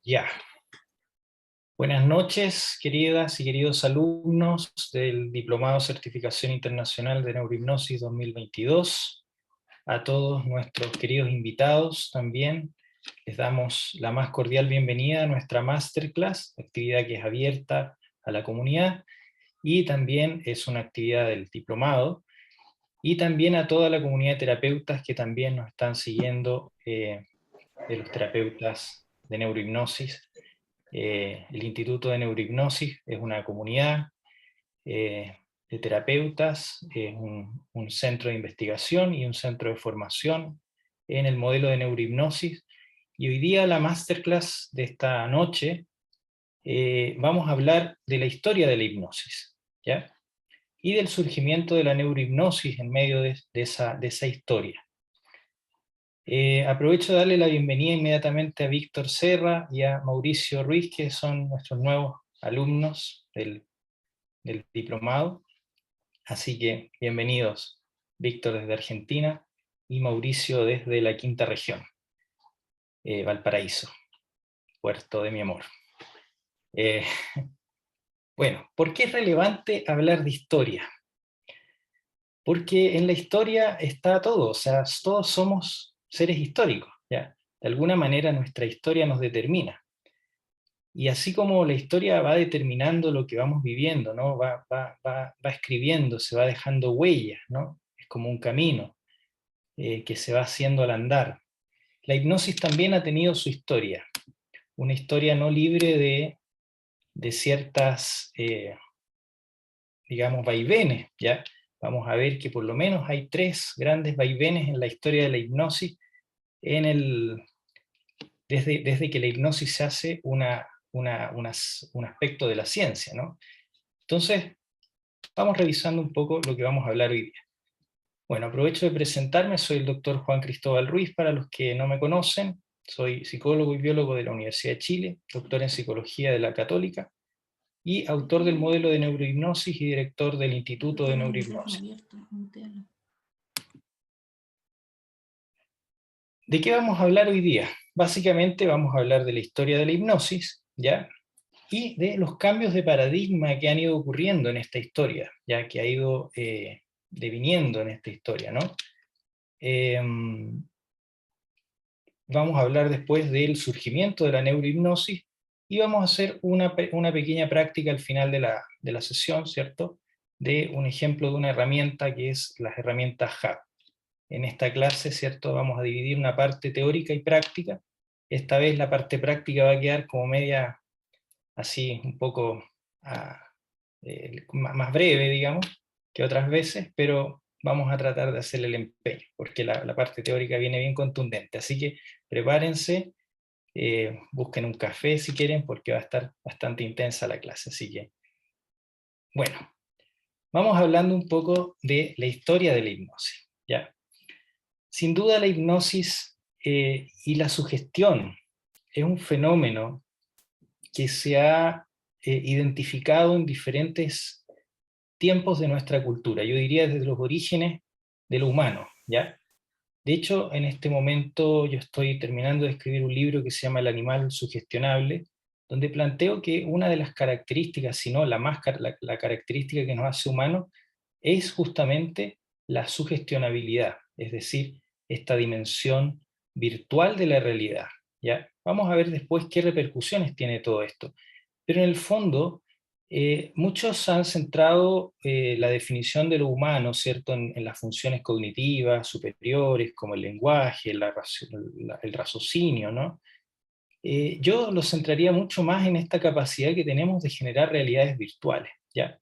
Ya. Buenas noches, queridas y queridos alumnos del Diplomado Certificación Internacional de Neurohipnosis 2022. A todos nuestros queridos invitados también les damos la más cordial bienvenida a nuestra Masterclass, actividad que es abierta a la comunidad y también es una actividad del diplomado, y también a toda la comunidad de terapeutas que también nos están siguiendo, de los terapeutas de neurohipnosis. El Instituto de Neurohipnosis es una comunidad de terapeutas, es un centro de investigación y un centro de formación en el modelo de neurohipnosis. Y hoy día la masterclass de esta noche vamos a hablar de la historia de la hipnosis, ¿ya? Y del surgimiento de la neurohipnosis en medio de esa historia. Aprovecho de darle la bienvenida inmediatamente a Víctor Serra y a Mauricio Ruiz, que son nuestros nuevos alumnos del diplomado. Así que bienvenidos, Víctor desde Argentina y Mauricio desde la quinta región, Valparaíso, puerto de mi amor. Bueno, ¿por qué es relevante hablar de historia? Porque en la historia está todo, o sea, todos somos seres históricos, ¿ya? De alguna manera nuestra historia nos determina. Y así como la historia va determinando lo que vamos viviendo, ¿no? Va escribiendo, se va dejando huellas, ¿no? Es como un camino que se va haciendo al andar. La hipnosis también ha tenido su historia, una historia no libre de ciertas, digamos, vaivenes, ¿ya? Vamos a ver que por lo menos hay 3 grandes vaivenes en la historia de la hipnosis, desde que la hipnosis se hace un aspecto de la ciencia, ¿no? Entonces, vamos revisando un poco lo que vamos a hablar hoy día. Bueno, aprovecho de presentarme, soy el doctor Juan Cristóbal Ruiz, para los que no me conocen. Soy psicólogo y biólogo de la Universidad de Chile, doctor en psicología de la Católica, y autor del modelo de neurohipnosis y director del Instituto de Neurohipnosis. ¿De qué vamos a hablar hoy día? Básicamente vamos a hablar de la historia de la hipnosis, ¿ya? Y de los cambios de paradigma que han ido ocurriendo en esta historia, ya que ha ido deviniendo en esta historia, ¿no? Vamos a hablar después del surgimiento de la neurohipnosis y vamos a hacer una pequeña práctica al final de la sesión, ¿cierto? De un ejemplo de una herramienta que es las herramientas HAP. En esta clase, ¿cierto? Vamos a dividir una parte teórica y práctica. Esta vez la parte práctica va a quedar como media, así, un poco más breve, digamos, que otras veces, pero vamos a tratar de hacer el empeño, porque la parte teórica viene bien contundente. Así que prepárense, busquen un café si quieren, porque va a estar bastante intensa la clase. Así que, bueno, vamos hablando un poco de la historia de la hipnosis, ¿ya? Sin duda la hipnosis y la sugestión es un fenómeno que se ha identificado en diferentes tiempos de nuestra cultura, yo diría desde los orígenes de lo humano, ¿ya? De hecho, en este momento yo estoy terminando de escribir un libro que se llama El animal sugestionable, donde planteo que una de las características, si no la característica que nos hace humanos, es justamente la sugestionabilidad, es decir, esta dimensión virtual de la realidad, ¿ya? Vamos a ver después qué repercusiones tiene todo esto. Pero en el fondo, muchos han centrado la definición de lo humano, ¿cierto?, en las funciones cognitivas superiores, como el lenguaje, el raciocinio, ¿no? Yo lo centraría mucho más en esta capacidad que tenemos de generar realidades virtuales, ¿ya?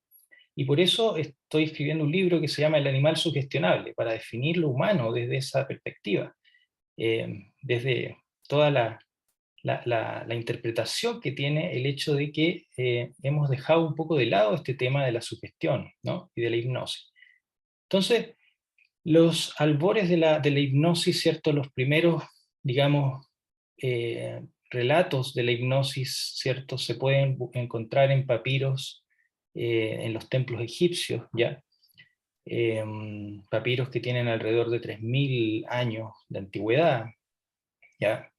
Y por eso estoy escribiendo un libro que se llama El animal sugestionable, para definir lo humano desde esa perspectiva, desde toda la interpretación que tiene el hecho de que hemos dejado un poco de lado este tema de la sugestión, ¿no? Y de la hipnosis. Entonces, los albores de la hipnosis, ¿cierto? Los primeros, digamos, relatos de la hipnosis, ¿cierto? Se pueden encontrar en papiros en los templos egipcios, ¿ya? papiros que tienen alrededor de 3000 años de antigüedad, ¿ya?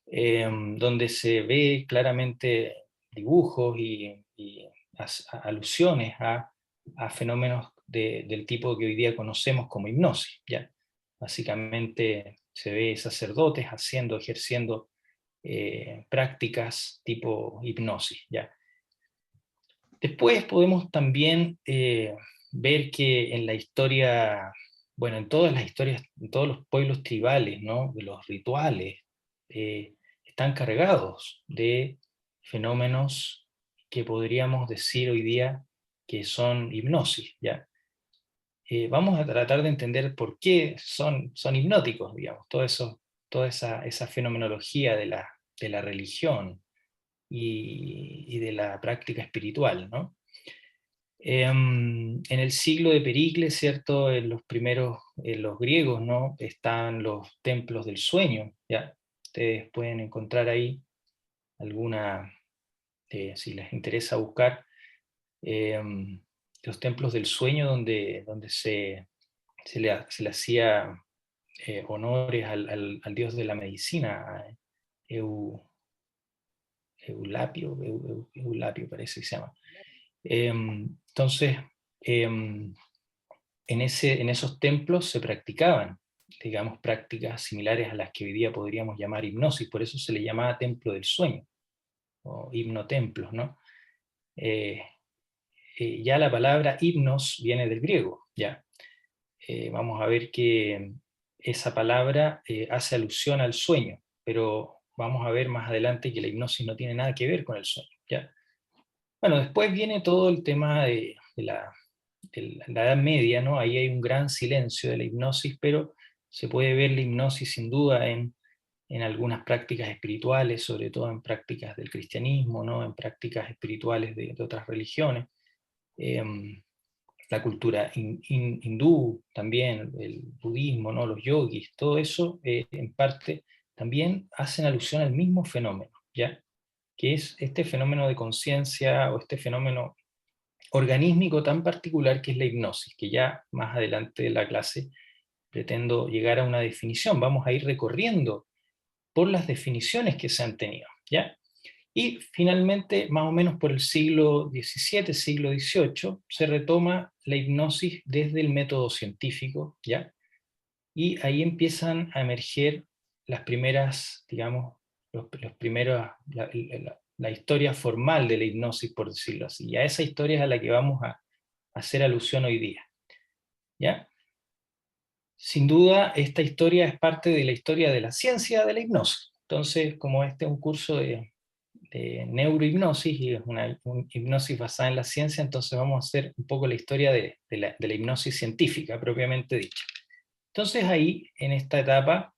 Donde se ve claramente dibujos y alusiones a fenómenos del tipo que hoy día conocemos como hipnosis, ¿ya? Básicamente se ve sacerdotes ejerciendo prácticas tipo hipnosis, ¿ya? Después podemos también ver que en la historia, bueno, en todas las historias, en todos los pueblos tribales, ¿no? De los rituales, están cargados de fenómenos que podríamos decir hoy día que son hipnosis, ¿ya? Vamos a tratar de entender por qué son hipnóticos, digamos, toda esa fenomenología de la religión y de la práctica espiritual, ¿no? En el siglo de Pericles, ¿cierto? En los primeros, en los griegos, ¿no? Están los templos del sueño, ¿ya? Ustedes pueden encontrar ahí alguna, si les interesa buscar, eh, los templos del sueño donde se le hacía honores al dios de la medicina, a Eu- Eulapio parece que se llama. Entonces, en esos templos se practicaban, digamos, prácticas similares a las que hoy día podríamos llamar hipnosis, por eso se le llamaba templo del sueño, o hipnotemplos, ¿no? Eh, ya la palabra hipnos viene del griego, ya. Vamos a ver que esa palabra hace alusión al sueño, pero vamos a ver más adelante que la hipnosis no tiene nada que ver con el sueño, ¿ya? Bueno, después viene todo el tema de la Edad Media, ¿no? Ahí hay un gran silencio de la hipnosis, pero se puede ver la hipnosis sin duda en algunas prácticas espirituales, sobre todo en prácticas del cristianismo, ¿no? En prácticas espirituales de otras religiones. La cultura hindú también, el budismo, ¿no? Los yogis, todo eso en parte también hacen alusión al mismo fenómeno, ¿ya? Que es este fenómeno de conciencia o este fenómeno organísmico tan particular que es la hipnosis, que ya más adelante de la clase pretendo llegar a una definición. Vamos a ir recorriendo por las definiciones que se han tenido, ¿ya? Y finalmente, más o menos por el siglo XVII, siglo XVIII, se retoma la hipnosis desde el método científico, ¿ya? Y ahí empiezan a emerger las primeras, digamos, los primeros, la historia formal de la hipnosis, por decirlo así. Y a esa historia es a la que vamos a hacer alusión hoy día, ¿ya? Sin duda, esta historia es parte de la historia de la ciencia de la hipnosis. Entonces, como este es un curso de neurohipnosis y es una hipnosis basada en la ciencia, entonces vamos a hacer un poco la historia de la hipnosis científica propiamente dicha. Entonces ahí, en esta etapa,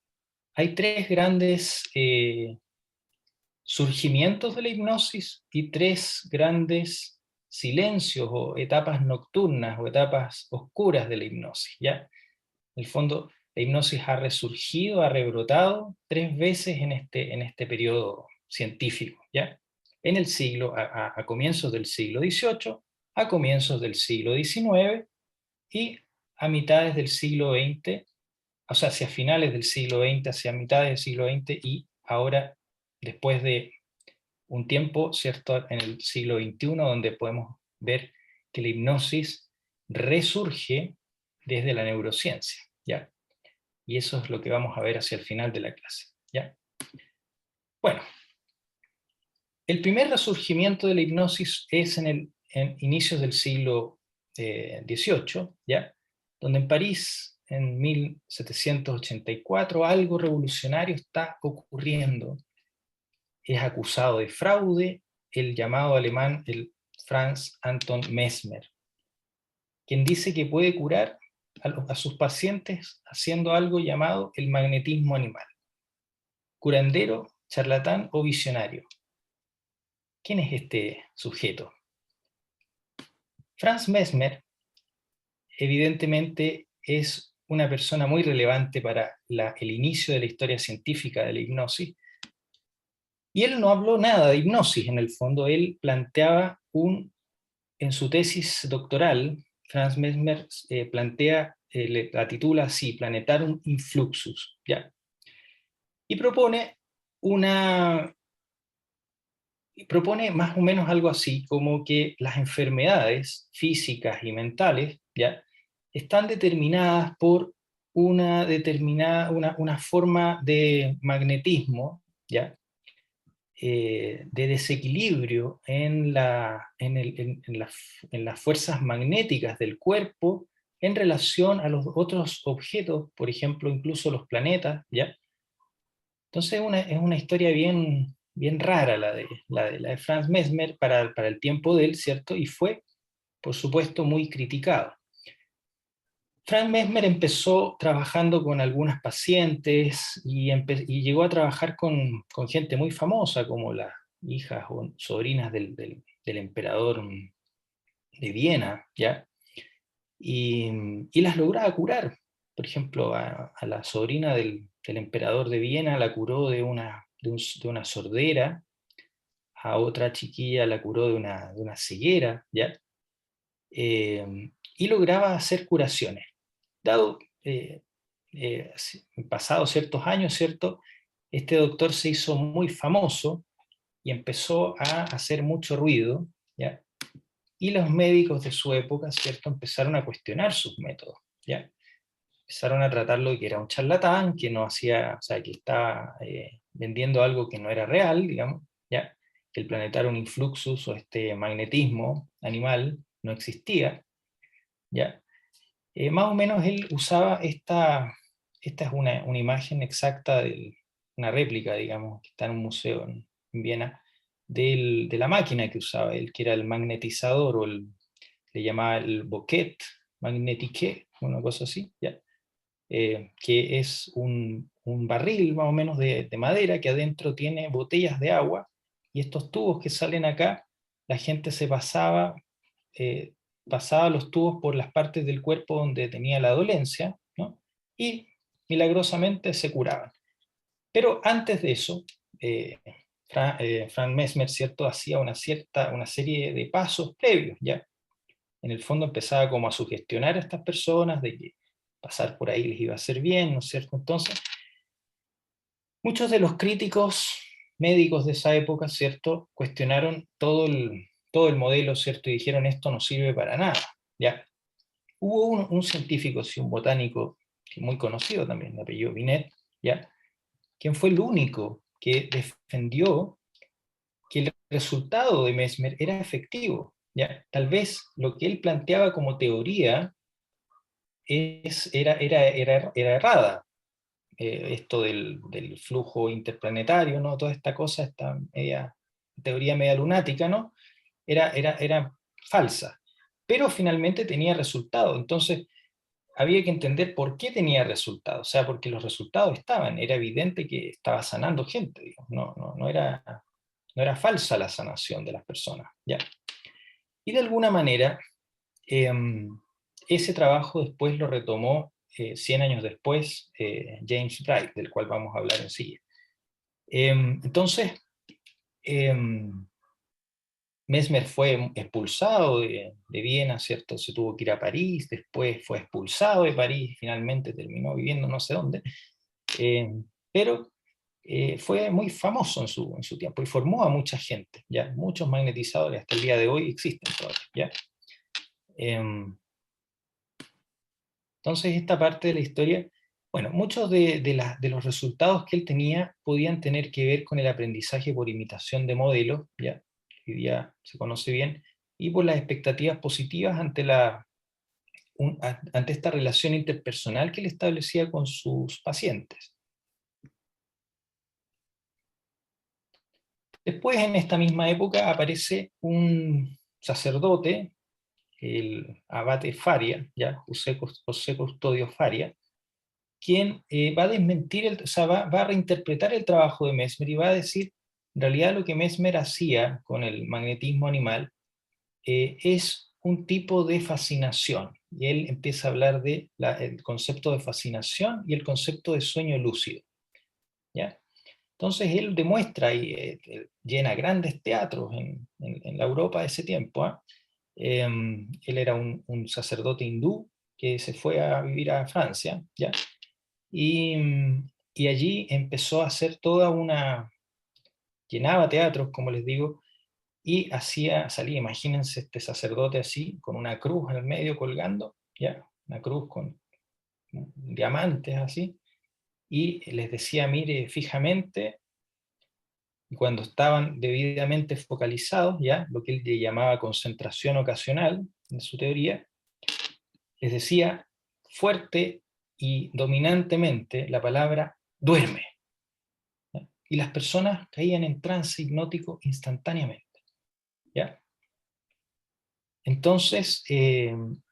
hay tres grandes surgimientos de la hipnosis y tres grandes silencios o etapas nocturnas o etapas oscuras de la hipnosis, ¿ya? En el fondo, la hipnosis ha resurgido, ha rebrotado tres veces en este periodo científico, ¿ya? En el siglo, a comienzos del siglo XVIII, a comienzos del siglo XIX y a mitades del siglo XX, o sea, hacia finales del siglo XX, hacia mitades del siglo XX y ahora, después de un tiempo, ¿cierto?, en el siglo XXI, donde podemos ver que la hipnosis resurge desde la neurociencia, ¿ya? Y eso es lo que vamos a ver hacia el final de la clase, ¿ya? Bueno, el primer resurgimiento de la hipnosis es en inicios del siglo XVIII, ¿ya? Donde en París, en 1784, algo revolucionario está ocurriendo. Es acusado de fraude el llamado alemán, el Franz Anton Mesmer, quien dice que puede curar a sus pacientes haciendo algo llamado el magnetismo animal. Curandero, charlatán o visionario. ¿Quién es este sujeto? Franz Mesmer, evidentemente, es una persona muy relevante para el inicio de la historia científica de la hipnosis, y él no habló nada de hipnosis, en el fondo. Él planteaba en su tesis doctoral, Franz Mesmer la titula así, Planetarum Influxus, ¿ya? Y propone más o menos algo así, como que las enfermedades físicas y mentales, ¿ya? Están determinadas por una forma de magnetismo, ¿ya? De desequilibrio en las fuerzas magnéticas del cuerpo en relación a los otros objetos, por ejemplo, incluso los planetas, ¿ya? Entonces es una historia bien rara la de Franz Mesmer para el tiempo de él, ¿cierto? Y fue, por supuesto, muy criticado. Frank Mesmer empezó trabajando con algunas pacientes y llegó a trabajar con gente muy famosa, como las hijas o sobrinas del emperador de Viena, ¿ya? Y las lograba curar. Por ejemplo, a la sobrina del emperador de Viena la curó de una sordera, a otra chiquilla la curó de una ceguera, ¿ya? Y lograba hacer curaciones. Dado, pasados ciertos años, ¿cierto? Este doctor se hizo muy famoso y empezó a hacer mucho ruido, ¿ya? Y los médicos de su época, ¿cierto? Empezaron a cuestionar sus métodos, ¿ya? Empezaron a tratarlo de que era un charlatán, que no hacía, o sea, que estaba vendiendo algo que no era real, digamos, ¿ya? Que el planetarum influxus o este magnetismo animal no existía, ¿ya? Más o menos él usaba esta es una imagen exacta, una réplica, digamos, que está en un museo en Viena, de la máquina que usaba él, que era el magnetizador, le llamaba el Boquet Magnétique, una cosa así, ¿ya? Que es un barril más o menos de madera que adentro tiene botellas de agua, y estos tubos que salen acá, la gente eh, pasaba los tubos por las partes del cuerpo donde tenía la dolencia, ¿no? Y milagrosamente se curaban. Pero antes de eso, Frank Mesmer, ¿cierto?, hacía una serie de pasos previos, ¿ya? En el fondo empezaba como a sugestionar a estas personas de que pasar por ahí les iba a hacer bien, ¿no es cierto? Entonces, muchos de los críticos médicos de esa época, ¿cierto?, cuestionaron todo el modelo, ¿cierto?, y dijeron esto no sirve para nada, ¿ya? Hubo un científico, sí, un botánico muy conocido también, de apellido Binet, ¿ya?, quien fue el único que defendió que el resultado de Mesmer era efectivo, ¿ya? Tal vez lo que él planteaba como teoría era errada. Esto del flujo interplanetario, ¿no? Toda esta cosa, esta teoría media lunática, ¿no? Era falsa, pero finalmente tenía resultado. Entonces, había que entender por qué tenía resultados, o sea, porque los resultados estaban, era evidente que estaba sanando gente, digamos. No era falsa la sanación de las personas, ¿ya? Y de alguna manera, em, ese trabajo después lo retomó 100 años después James Bright, del cual vamos a hablar enseguida. Entonces, em, Mesmer fue expulsado de Viena, ¿cierto? Se tuvo que ir a París, después fue expulsado de París, finalmente terminó viviendo no sé dónde, pero fue muy famoso en su tiempo y formó a mucha gente, ¿ya? Muchos magnetizadores hasta el día de hoy existen todavía, ¿ya? Entonces, esta parte de la historia, bueno, muchos de los resultados que él tenía podían tener que ver con el aprendizaje por imitación de modelos, ya, que hoy día se conoce bien, y por las expectativas positivas ante esta relación interpersonal que él establecía con sus pacientes. Después, en esta misma época, aparece un sacerdote, el abate Faria, ya, José Custodio Faria, quien va a desmentir, o sea, va a reinterpretar el trabajo de Mesmer y va a decir, en realidad lo que Mesmer hacía con el magnetismo animal es un tipo de fascinación. Y él empieza a hablar del concepto de fascinación y el concepto de sueño lúcido, ¿ya? Entonces él demuestra y llena grandes teatros en la Europa de ese tiempo, ¿ah? Él era un sacerdote hindú que se fue a vivir a Francia, ¿ya? Y, y allí empezó a hacer toda una... llenaba teatros, como les digo, y salía, imagínense este sacerdote así, con una cruz en el medio colgando, ¿ya? Una cruz con diamantes así, y les decía, mire fijamente, y cuando estaban debidamente focalizados, ya, lo que él le llamaba concentración ocasional, en su teoría, les decía fuerte y dominantemente la palabra duerme, ¿ya? Y las personas caían en trance hipnótico instantáneamente, ¿ya? Entonces,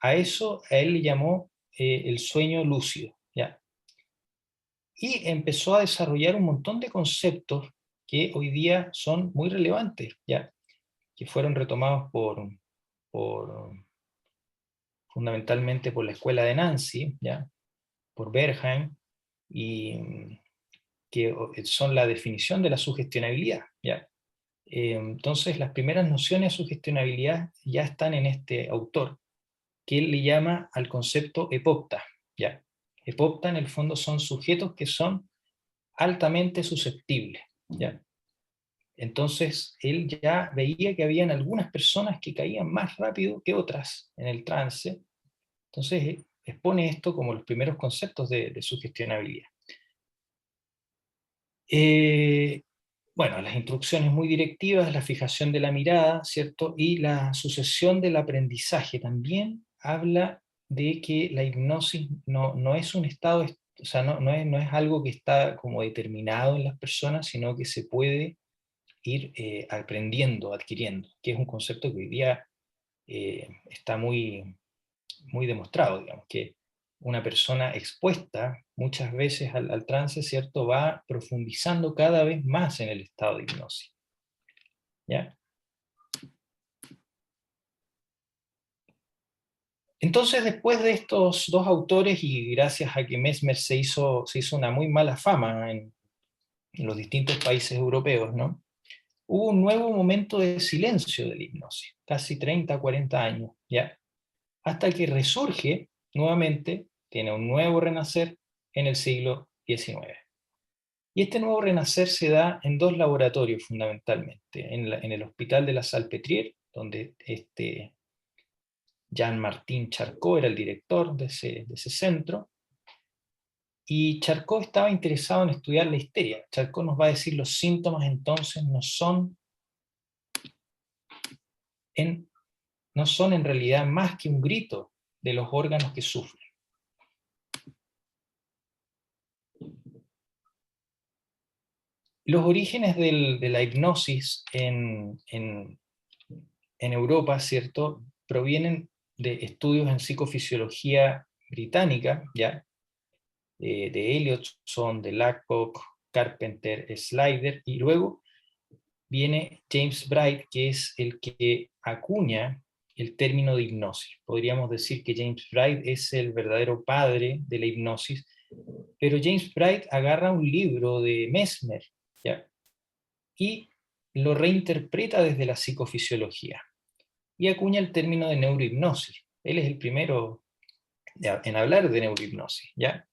a él le llamó el sueño lúcido, ¿ya? Y empezó a desarrollar un montón de conceptos que hoy día son muy relevantes, ¿ya? Que fueron retomados por fundamentalmente por la escuela de Nancy, ¿ya? Por Bergheim, y que son la definición de la sugestionabilidad, ¿ya? Entonces, las primeras nociones de sugestionabilidad ya están en este autor, que él le llama al concepto epopta, ¿ya? Epopta en el fondo son sujetos que son altamente susceptibles, ¿ya? Entonces, él ya veía que habían algunas personas que caían más rápido que otras en el trance. Entonces, expone esto como los primeros conceptos de sugestionabilidad. Eh, bueno, las instrucciones muy directivas, la fijación de la mirada, ¿cierto? Y la sucesión del aprendizaje también habla de que la hipnosis no es un estado, o sea, no es algo que está como determinado en las personas, sino que se puede ir aprendiendo, adquiriendo, que es un concepto que hoy día está muy demostrado, digamos, que una persona expuesta muchas veces al trance, ¿cierto?, va profundizando cada vez más en el estado de hipnosis, ¿ya? Entonces, después de estos dos autores, y gracias a que Mesmer se hizo una muy mala fama en los distintos países europeos, ¿no? Hubo un nuevo momento de silencio de la hipnosis, casi 30, 40 años, ¿ya? Hasta que resurge nuevamente, tiene un nuevo renacer en el siglo XIX. Y este nuevo renacer se da en dos laboratorios fundamentalmente, en el Hospital de la Salpêtrière, donde Jean-Martin Charcot era el director de ese centro, y Charcot estaba interesado en estudiar la histeria. Charcot nos va a decir los síntomas entonces en, no son en realidad más que un grito de los órganos que sufren. Los orígenes de la hipnosis en Europa, ¿cierto?, provienen de estudios en psicofisiología británica, ¿ya? De Elliotson, de Lacock, Carpenter, Slider, y luego viene James Bright, que es el que acuña el término de hipnosis. Podríamos decir que James Bright es el verdadero padre de la hipnosis, pero James Bright agarra un libro de Mesmer, ¿ya?, y lo reinterpreta desde la psicofisiología y acuña el término de neurohipnosis. Él es el primero en hablar de neurohipnosis, ¿ya?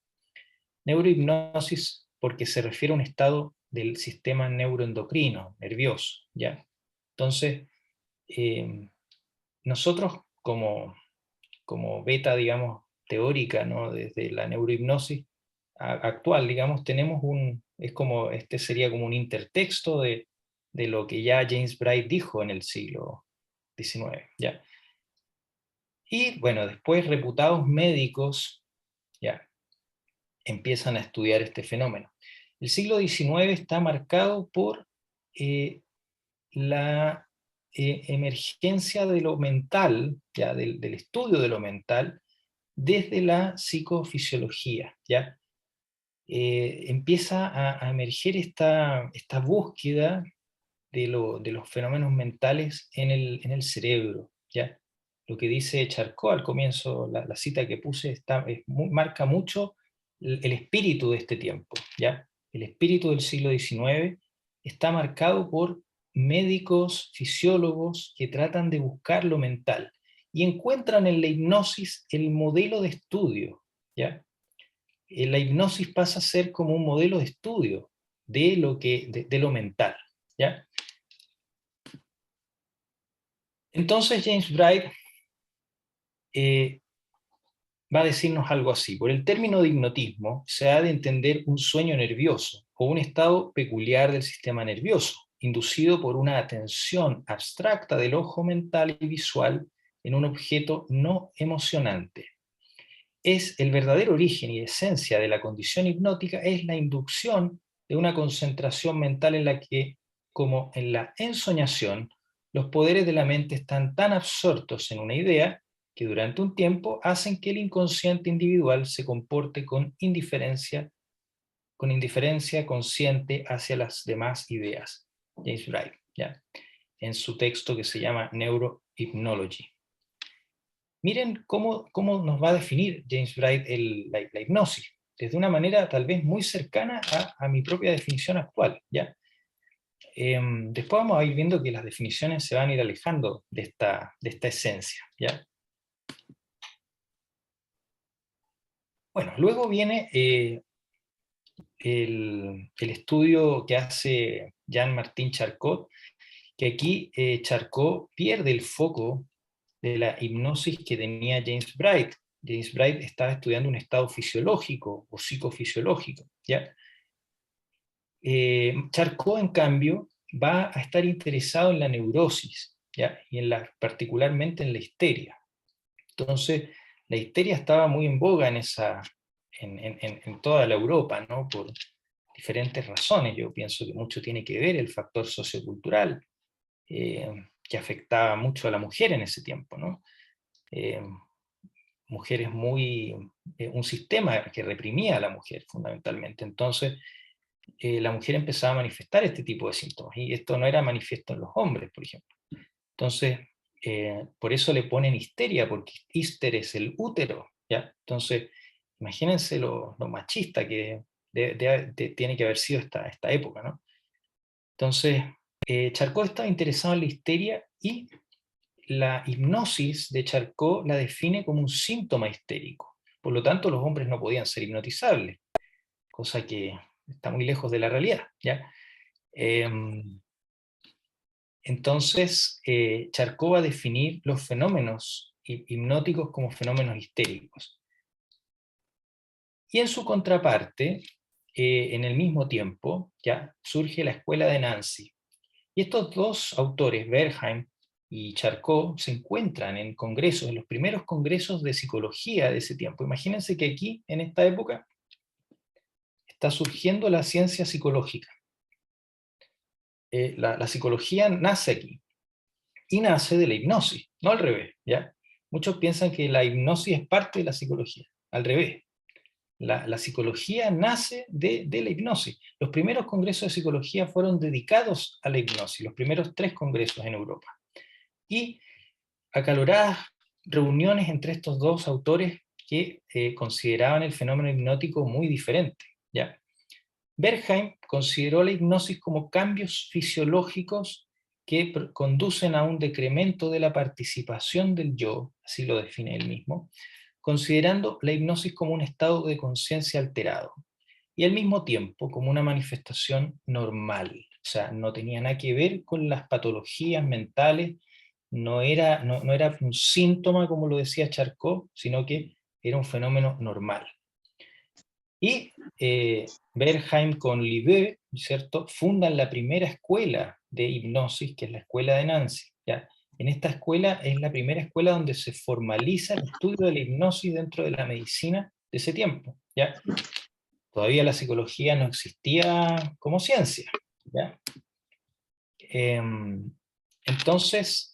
Neurohipnosis porque se refiere a un estado del sistema neuroendocrino, nervioso, ¿ya? Entonces, eh, nosotros como beta, digamos, teórica, ¿no?, desde la neurohipnosis actual, digamos, tenemos este sería como un intertexto de lo que ya James Bright dijo en el siglo XIX, ¿ya? Y bueno, después reputados médicos, ¿ya?, empiezan a estudiar este fenómeno. El siglo XIX está marcado por eh, la emergencia de lo mental, ¿ya?, del estudio de lo mental, desde la psicofisiología, ¿ya? Empieza a emerger esta búsqueda de los fenómenos mentales en el cerebro, ¿ya? Lo que dice Charcot al comienzo, la cita que puse, marca mucho el espíritu de este tiempo, ¿ya? El espíritu del siglo XIX está marcado por médicos, fisiólogos que tratan de buscar lo mental. y encuentran en la hipnosis el modelo de estudio, ¿ya? La hipnosis pasa a ser como un modelo de estudio de lo mental, ¿ya? Entonces James Bright va a decirnos algo así: por el término de hipnotismo se ha de entender un sueño nervioso o un estado peculiar del sistema nervioso, inducido por una atención abstracta del ojo mental y visual en un objeto no emocionante. Es el verdadero origen y esencia de la condición hipnótica, es la inducción de una concentración mental en la que, como en la ensoñación, los poderes de la mente están tan absortos en una idea que durante un tiempo hacen que el inconsciente individual se comporte con indiferencia consciente hacia las demás ideas. James Bright, ¿ya? En su texto que se llama Neurohypnology. Miren cómo nos va a definir James Bright la hipnosis, desde una manera tal vez muy cercana a mi propia definición actual, ¿ya? Después vamos a ir viendo que las definiciones se van a ir alejando de esta esencia, ¿ya? Bueno, luego viene el estudio que hace Jean-Martin Charcot, que aquí Charcot pierde el foco de la hipnosis que tenía James Bright. James Bright estaba estudiando un estado fisiológico o psicofisiológico, ¿ya? Charcot, en cambio, va a estar interesado en la neurosis, ¿ya? Y particularmente en la histeria. Entonces, la histeria estaba muy en boga en toda la Europa, ¿no? Por diferentes razones. Yo pienso que mucho tiene que ver el factor sociocultural, que afectaba mucho a la mujer en ese tiempo, ¿no? Eh, Mujeres un sistema que reprimía a la mujer fundamentalmente. Entonces, la mujer empezaba a manifestar este tipo de síntomas, y esto no era manifiesto en los hombres, por ejemplo. Entonces, por eso le ponen histeria, porque hister es el útero, ¿ya? Entonces, imagínense lo machista que tiene que haber sido esta época, ¿no? Entonces, Charcot estaba interesado en la histeria, y la hipnosis de Charcot la define como un síntoma histérico. Por lo tanto, los hombres no podían ser hipnotizables, cosa que está muy lejos de la realidad, ¿ya? Entonces, Charcot va a definir los fenómenos hipnóticos como fenómenos histéricos. Y en su contraparte, en el mismo tiempo, ya surge la escuela de Nancy. Y estos dos autores, Bernheim y Charcot, se encuentran en congresos, en los primeros congresos de psicología de ese tiempo. Imagínense que aquí, en esta época, está surgiendo la ciencia psicológica. La psicología nace aquí, y nace de la hipnosis, no al revés, ¿ya? Muchos piensan que la hipnosis es parte de la psicología, al revés. La psicología nace de la hipnosis. Los primeros congresos de psicología fueron dedicados a la hipnosis, los primeros 3 congresos en Europa. Y acaloradas reuniones entre estos dos autores que consideraban el fenómeno hipnótico muy diferente, ¿ya? Bernheim consideró la hipnosis como cambios fisiológicos que conducen a un decremento de la participación del yo, así lo define él mismo, considerando la hipnosis como un estado de conciencia alterado, y al mismo tiempo como una manifestación normal. O sea, no tenía nada que ver con las patologías mentales, no era un síntoma, como lo decía Charcot, sino que era un fenómeno normal. Y Bernheim con Libet, ¿cierto?, fundan la primera escuela de hipnosis, que es la escuela de Nancy, ¿ya? En esta escuela es la primera escuela donde se formaliza el estudio de la hipnosis dentro de la medicina de ese tiempo, ¿ya? Todavía la psicología no existía como ciencia, ¿ya? Entonces,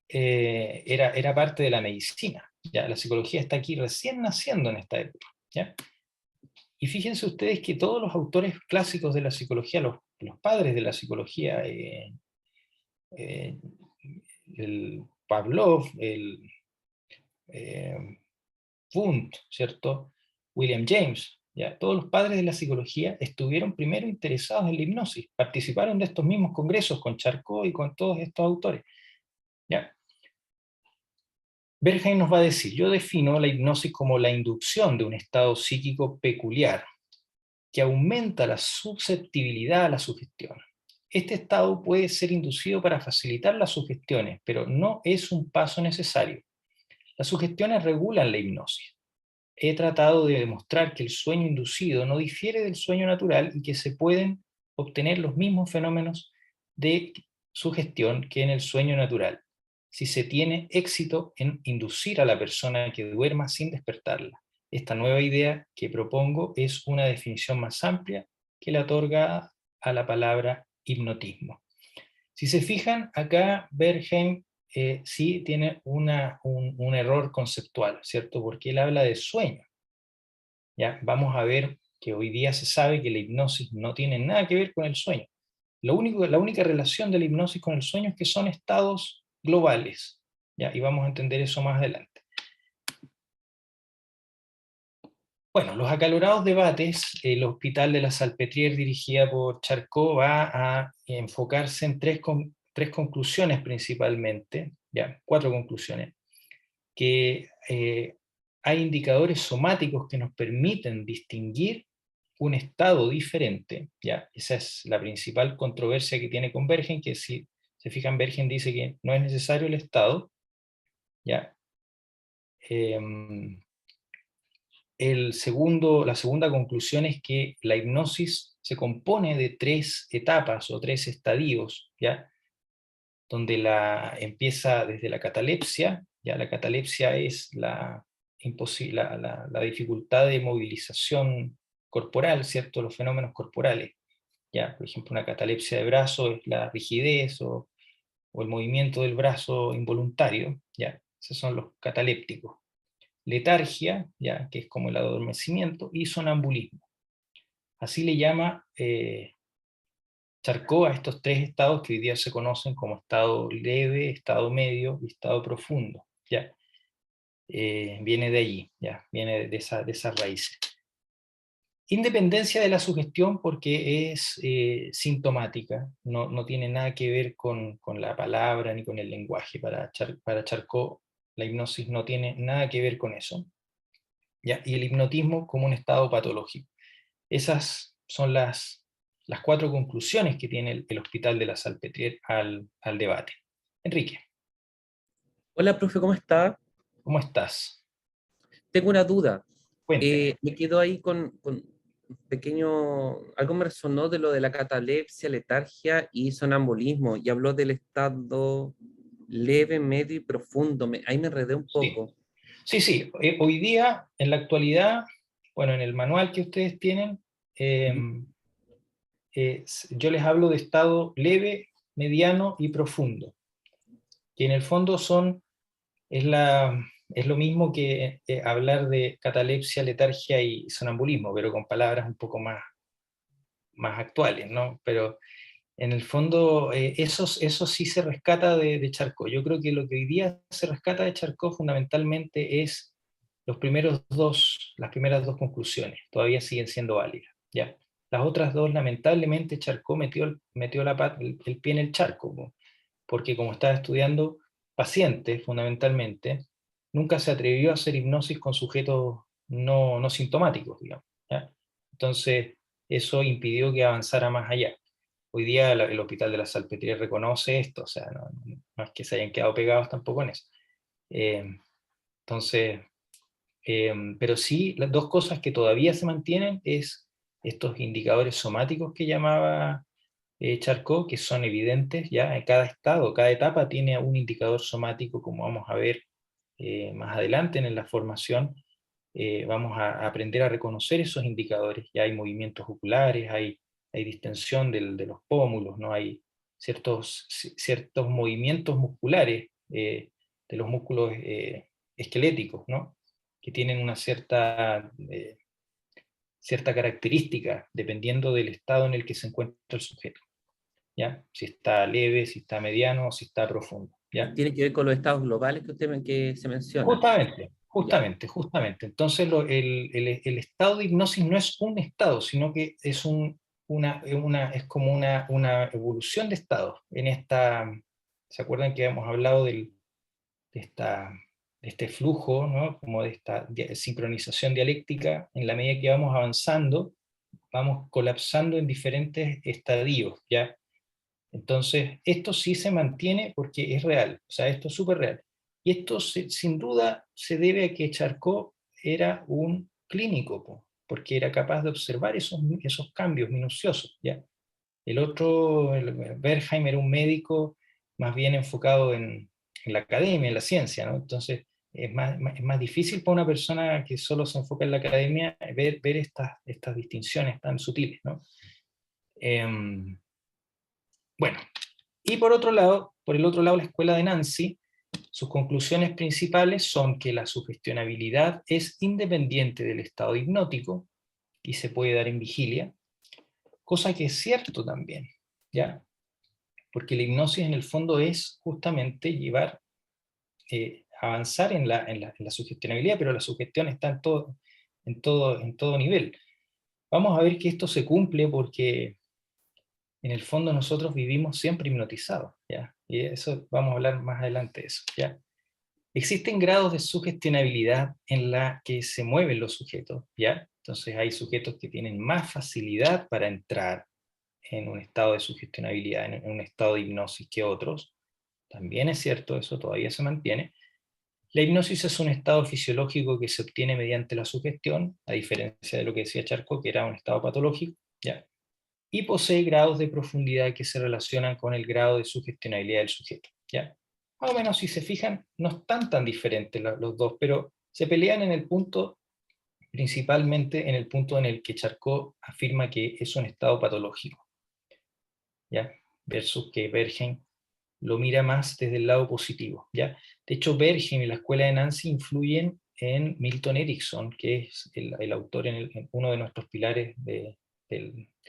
era parte de la medicina, ¿ya? La psicología está aquí recién naciendo en esta época, ¿ya? Y fíjense ustedes que todos los autores clásicos de la psicología, los padres de la psicología, eh, el Pavlov, el Wundt, ¿cierto? William James, ¿ya? Todos los padres de la psicología estuvieron primero interesados en la hipnosis, participaron de estos mismos congresos con Charcot y con todos estos autores, ¿ya? Bergheim nos va a decir, yo defino la hipnosis como la inducción de un estado psíquico peculiar que aumenta la susceptibilidad a la sugestión. Este estado puede ser inducido para facilitar las sugestiones, pero no es un paso necesario. Las sugestiones regulan la hipnosis. He tratado de demostrar que el sueño inducido no difiere del sueño natural y que se pueden obtener los mismos fenómenos de sugestión que en el sueño natural, si se tiene éxito en inducir a la persona que duerma sin despertarla. Esta nueva idea que propongo es una definición más amplia que la otorga a la palabra hipnotismo. Si se fijan, acá Bergheim sí tiene un error conceptual, ¿cierto? Porque él habla de sueño. ¿Ya? Vamos a ver que hoy día se sabe que la hipnosis no tiene nada que ver con el sueño. La única relación de la hipnosis con el sueño es que son estados globales, ¿ya? Y vamos a entender eso más adelante. Bueno, los acalorados debates, el Hospital de la Salpêtrière dirigida por Charcot va a enfocarse en tres conclusiones principalmente, ya, 4 conclusiones, que hay indicadores somáticos que nos permiten distinguir un estado diferente, ¿ya? Esa es la principal controversia que tiene con Bergen, que si se fijan, Bergen dice que no es necesario el estado, ¿ya? La segunda conclusión es que la hipnosis se compone de 3 etapas o 3 estadios, ¿ya? Donde empieza desde la catalepsia, ya la catalepsia es la dificultad de movilización corporal, ¿cierto? Los fenómenos corporales. Ya, por ejemplo, una catalepsia de brazo es la rigidez o el movimiento del brazo involuntario, ya, esos son los catalépticos. Letargia, ya, que es como el adormecimiento, y sonambulismo. Así le llama Charcot a estos 3 estados que hoy día se conocen como estado leve, estado medio y estado profundo. Ya. Viene de allí, ya, viene de esas raíces. Independencia de la sugestión porque es sintomática, no tiene nada que ver con la palabra ni con el lenguaje. Para Charcot la hipnosis no tiene nada que ver con eso. ¿Ya? Y el hipnotismo como un estado patológico. Esas son las 4 conclusiones que tiene el Hospital de la Salpêtrière al debate. Enrique, Hola, profe, ¿cómo está? ¿cómo estás? Tengo una duda. Cuénteme. Me quedo ahí con un pequeño... Algo me resonó de lo de la catalepsia, letargia y sonambulismo, y habló del estado leve, medio y profundo. Ahí me enredé un Sí, poco. sí. Hoy día, en la actualidad, bueno, en el manual que ustedes tienen, eh, Ujú. yo les hablo de estado leve, mediano y profundo, que en el fondo es, es lo mismo que hablar de catalepsia, letargia y sonambulismo, pero con palabras un poco más actuales, ¿no? Pero en el fondo eso sí se rescata de Charcot. Yo creo que lo que hoy día se rescata de Charcot fundamentalmente es las primeras dos conclusiones, todavía siguen siendo válidas, ¿ya? Las otras dos, lamentablemente, Charcot metió el pie en el charco, porque como estaba estudiando pacientes, fundamentalmente, nunca se atrevió a hacer hipnosis con sujetos no sintomáticos, digamos, ¿ya? Entonces, eso impidió que avanzara más allá. Hoy día el Hospital de la Salpêtrière reconoce esto, o sea, no es que se hayan quedado pegados tampoco en eso. Eh, entonces, pero sí, las 2 cosas que todavía se mantienen es estos indicadores somáticos que llamaba Charcot, que son evidentes ya en cada estado, cada etapa tiene un indicador somático, como vamos a ver más adelante en la formación. Vamos a aprender a reconocer esos indicadores. Ya hay movimientos oculares, hay distensión de los pómulos, ¿no? Hay ciertos movimientos musculares de los músculos esqueléticos, ¿no? Que tienen una cierta característica dependiendo del estado en el que se encuentra el sujeto. ¿Ya? Si está leve, si está mediano, si está profundo, ¿ya? Tiene que ver con los estados globales que se mencionan. Justamente, Ya. justamente, justamente. Entonces el estado de hipnosis no es un estado, sino que es es como una evolución de estados. ¿Se acuerdan que hemos hablado de este flujo, ¿no? Como de esta sincronización dialéctica, en la medida que vamos avanzando, vamos colapsando en diferentes estadios, ¿ya? Entonces, esto sí se mantiene porque es real, o sea, esto es súper real. Y esto sin duda se debe a que Charcot era un clínico, porque era capaz de observar esos cambios minuciosos, ¿ya? El otro, Wertheim, era un médico más bien enfocado en la academia, en la ciencia, ¿no? Entonces, es más difícil para una persona que solo se enfoca en la academia ver estas distinciones tan sutiles, ¿no? Bueno, y por el otro lado, la escuela de Nancy, sus conclusiones principales son que la sugestionabilidad es independiente del estado hipnótico y se puede dar en vigilia, cosa que es cierto también, ¿ya? Porque la hipnosis en el fondo es justamente avanzar en la sugestionabilidad, pero la sugestión está en todo nivel. Vamos a ver que esto se cumple porque en el fondo nosotros vivimos siempre hipnotizados, ¿ya? Y eso vamos a hablar más adelante de eso, ¿ya? Existen grados de sugestionabilidad en la que se mueven los sujetos, ¿ya? Entonces hay sujetos que tienen más facilidad para entrar en un estado de sugestionabilidad, en un estado de hipnosis que otros. También es cierto, eso todavía se mantiene. La hipnosis es un estado fisiológico que se obtiene mediante la sugestión, a diferencia de lo que decía Charcot, que era un estado patológico, ¿ya? Y posee grados de profundidad que se relacionan con el grado de sugestionabilidad del sujeto, ¿ya? Más o menos, si se fijan, no están tan diferentes los dos, pero se pelean en el punto, principalmente en el punto en el que Charcot afirma que es un estado patológico, ¿ya? Versus que Bergheim lo mira más desde el lado positivo, ¿ya? De hecho, Bergheim y la escuela de Nancy influyen en Milton Erickson, que es el autor en uno de nuestros pilares del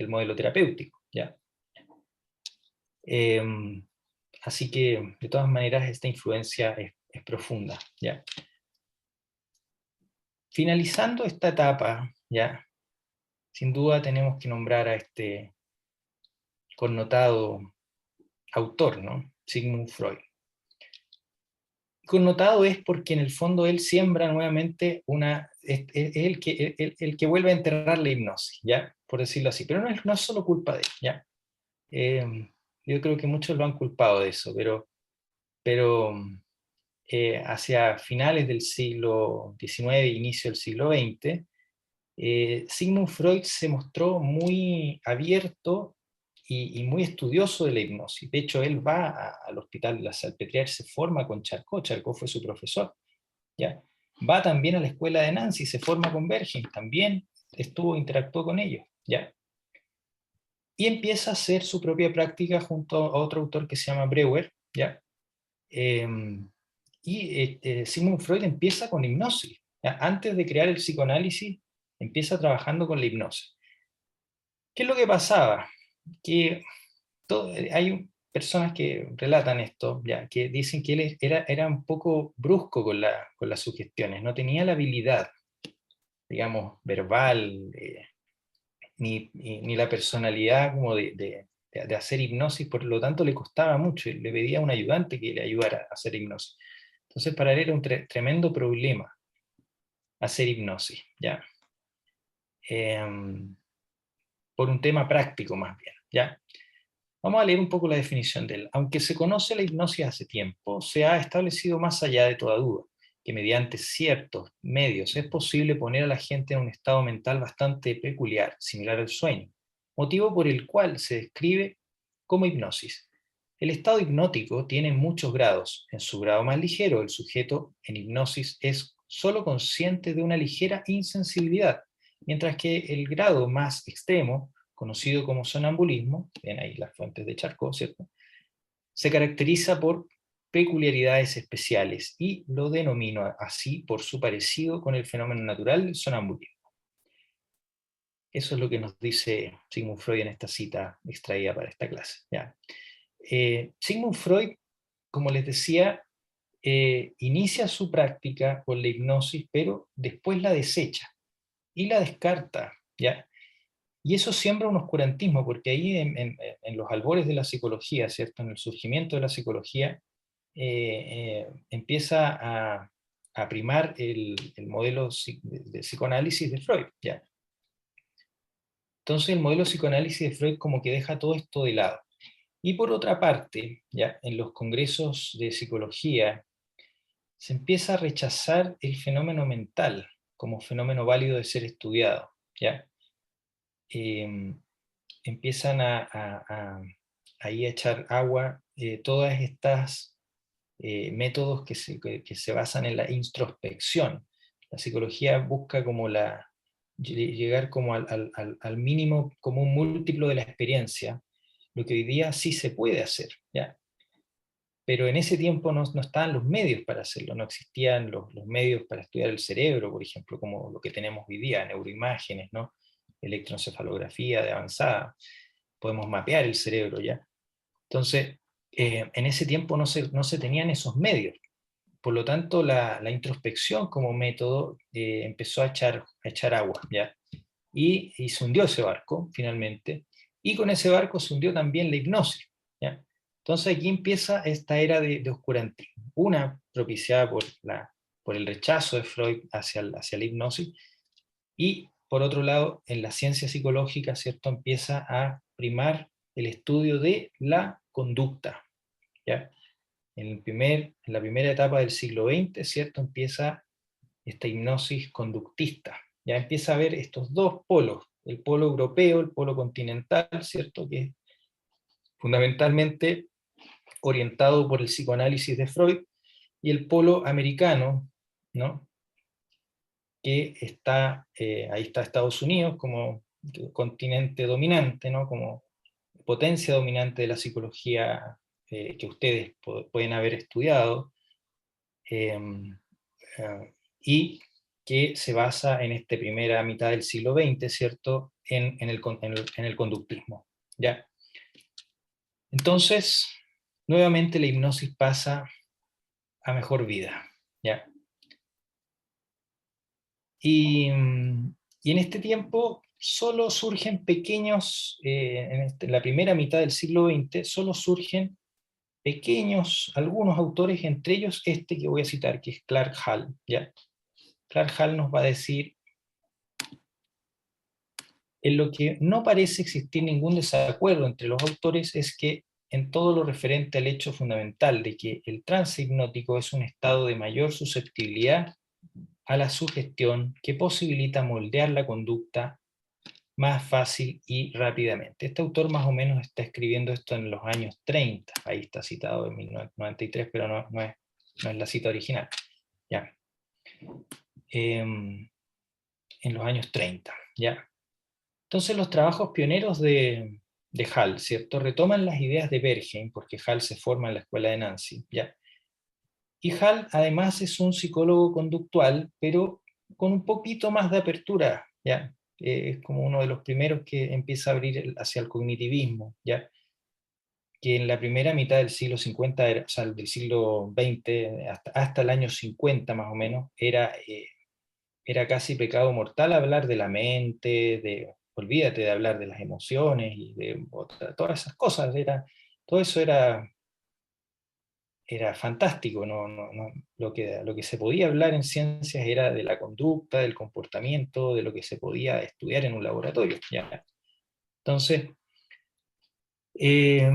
modelo terapéutico, ¿ya? Así que, de todas maneras, esta influencia es profunda, ¿ya? Finalizando esta etapa, ¿ya? Sin duda tenemos que nombrar a este connotado autor, ¿no? Sigmund Freud. Connotado es porque en el fondo él siembra nuevamente es el que vuelve a enterrar la hipnosis, ¿ya? Por decirlo así. Pero no es solo culpa de él, ¿ya? Yo creo que muchos lo han culpado de eso, pero hacia finales del siglo XIX, inicio del siglo XX, Sigmund Freud se mostró muy abierto y muy estudioso de la hipnosis. De hecho, él va al Hospital de la Salpêtrière, se forma con Charcot, Charcot fue su profesor, ¿ya? Va también a la escuela de Nancy, se forma con Bergin, también interactuó con ellos, ¿ya? Y empieza a hacer su propia práctica junto a otro autor que se llama Breuer, ¿ya? Sigmund Freud empieza con hipnosis, ¿ya? Antes de crear el psicoanálisis, empieza trabajando con la hipnosis. ¿Qué es lo que pasaba? Que hay personas que relatan esto, ya, que dicen que él era un poco brusco con las sugestiones, no tenía la habilidad, digamos, verbal, ni la personalidad como de hacer hipnosis, por lo tanto le costaba mucho, y le pedía a un ayudante que le ayudara a hacer hipnosis. Entonces para él era un tremendo problema hacer hipnosis, ¿ya? Por un tema práctico más bien, ¿ya? Vamos a leer un poco la definición de él. Aunque se conoce la hipnosis hace tiempo, se ha establecido más allá de toda duda que mediante ciertos medios es posible poner a la gente en un estado mental bastante peculiar, similar al sueño, motivo por el cual se describe como hipnosis. El estado hipnótico tiene muchos grados. En su grado más ligero, el sujeto en hipnosis es solo consciente de una ligera insensibilidad, mientras que el grado más extremo, conocido como sonambulismo, ven ahí las fuentes de Charcot, ¿cierto? Se caracteriza por peculiaridades especiales y lo denomino así por su parecido con el fenómeno natural del sonambulismo. Eso es lo que nos dice Sigmund Freud en esta cita extraída para esta clase, ¿ya? Sigmund Freud, como les decía, inicia su práctica con la hipnosis, pero después la desecha y la descarta, ¿ya? Y eso siembra un oscurantismo, porque ahí en los albores de la psicología, ¿cierto? En el surgimiento de la psicología, empieza a primar el modelo de psicoanálisis de Freud, ¿ya? Entonces el modelo de psicoanálisis de Freud como que deja todo esto de lado. Y por otra parte, ¿ya? En los congresos de psicología se empieza a rechazar el fenómeno mental como fenómeno válido de ser estudiado, ¿ya? Empiezan ahí a echar agua todas estas métodos que se basan en la introspección. La psicología busca como llegar como al mínimo, como un múltiplo de la experiencia, lo que hoy día sí se puede hacer, ¿ya? Pero en ese tiempo no estaban los medios para hacerlo, no existían los medios para estudiar el cerebro, por ejemplo, como lo que tenemos hoy día, neuroimágenes, ¿no? Electroencefalografía de avanzada, podemos mapear el cerebro, ¿ya? Entonces, en ese tiempo no se tenían esos medios. Por lo tanto, la introspección como método empezó a echar agua, ¿ya? Y se hundió ese barco, finalmente, y con ese barco se hundió también la hipnosis, ¿ya? Entonces aquí empieza esta era de oscurantismo, una propiciada por el rechazo de Freud hacia la hipnosis, y por otro lado, en la ciencia psicológica, ¿cierto?, empieza a primar el estudio de la conducta, ¿ya? En la primera etapa del siglo XX, ¿cierto?, empieza esta hipnosis conductista. Ya empieza a ver estos dos polos, el polo europeo, el polo continental, ¿cierto?, que es fundamentalmente orientado por el psicoanálisis de Freud, y el polo americano, ¿no?, que ahí está Estados Unidos como continente dominante, ¿no?, como potencia dominante de la psicología que ustedes pueden haber estudiado, eh, y que se basa en esta primera mitad del siglo XX, ¿cierto?, en el conductismo, ¿ya? Entonces, nuevamente la hipnosis pasa a mejor vida, ¿ya? Y, y en este tiempo solo surgen pequeños, en la primera mitad del siglo XX, solo surgen pequeños, algunos autores, entre ellos este que voy a citar, que es Clark Hall, ¿ya? Clark Hall nos va a decir: en lo que no parece existir ningún desacuerdo entre los autores es que en todo lo referente al hecho fundamental de que el trance hipnótico es un estado de mayor susceptibilidad a la sugestión que posibilita moldear la conducta más fácil y rápidamente. Este autor más o menos está escribiendo esto en los años 30, ahí está citado en 1993, pero no es la cita original. Ya. En los años 30, ¿ya? Entonces los trabajos pioneros de Hall, ¿cierto?, retoman las ideas de Bergheim, porque Hall se forma en la escuela de Nancy, ¿ya? Y Hall además es un psicólogo conductual, pero con un poquito más de apertura, ¿ya? Es como uno de los primeros que empieza a abrir hacia el cognitivismo, ¿ya? Que en la primera mitad del siglo 50, o sea, del siglo 20, hasta el año 50 más o menos, era casi pecado mortal hablar de la mente, olvídate de hablar de las emociones y de todas esas cosas, todo eso era fantástico, lo que se podía hablar en ciencias era de la conducta, del comportamiento, de lo que se podía estudiar en un laboratorio, ¿ya? Entonces, eh,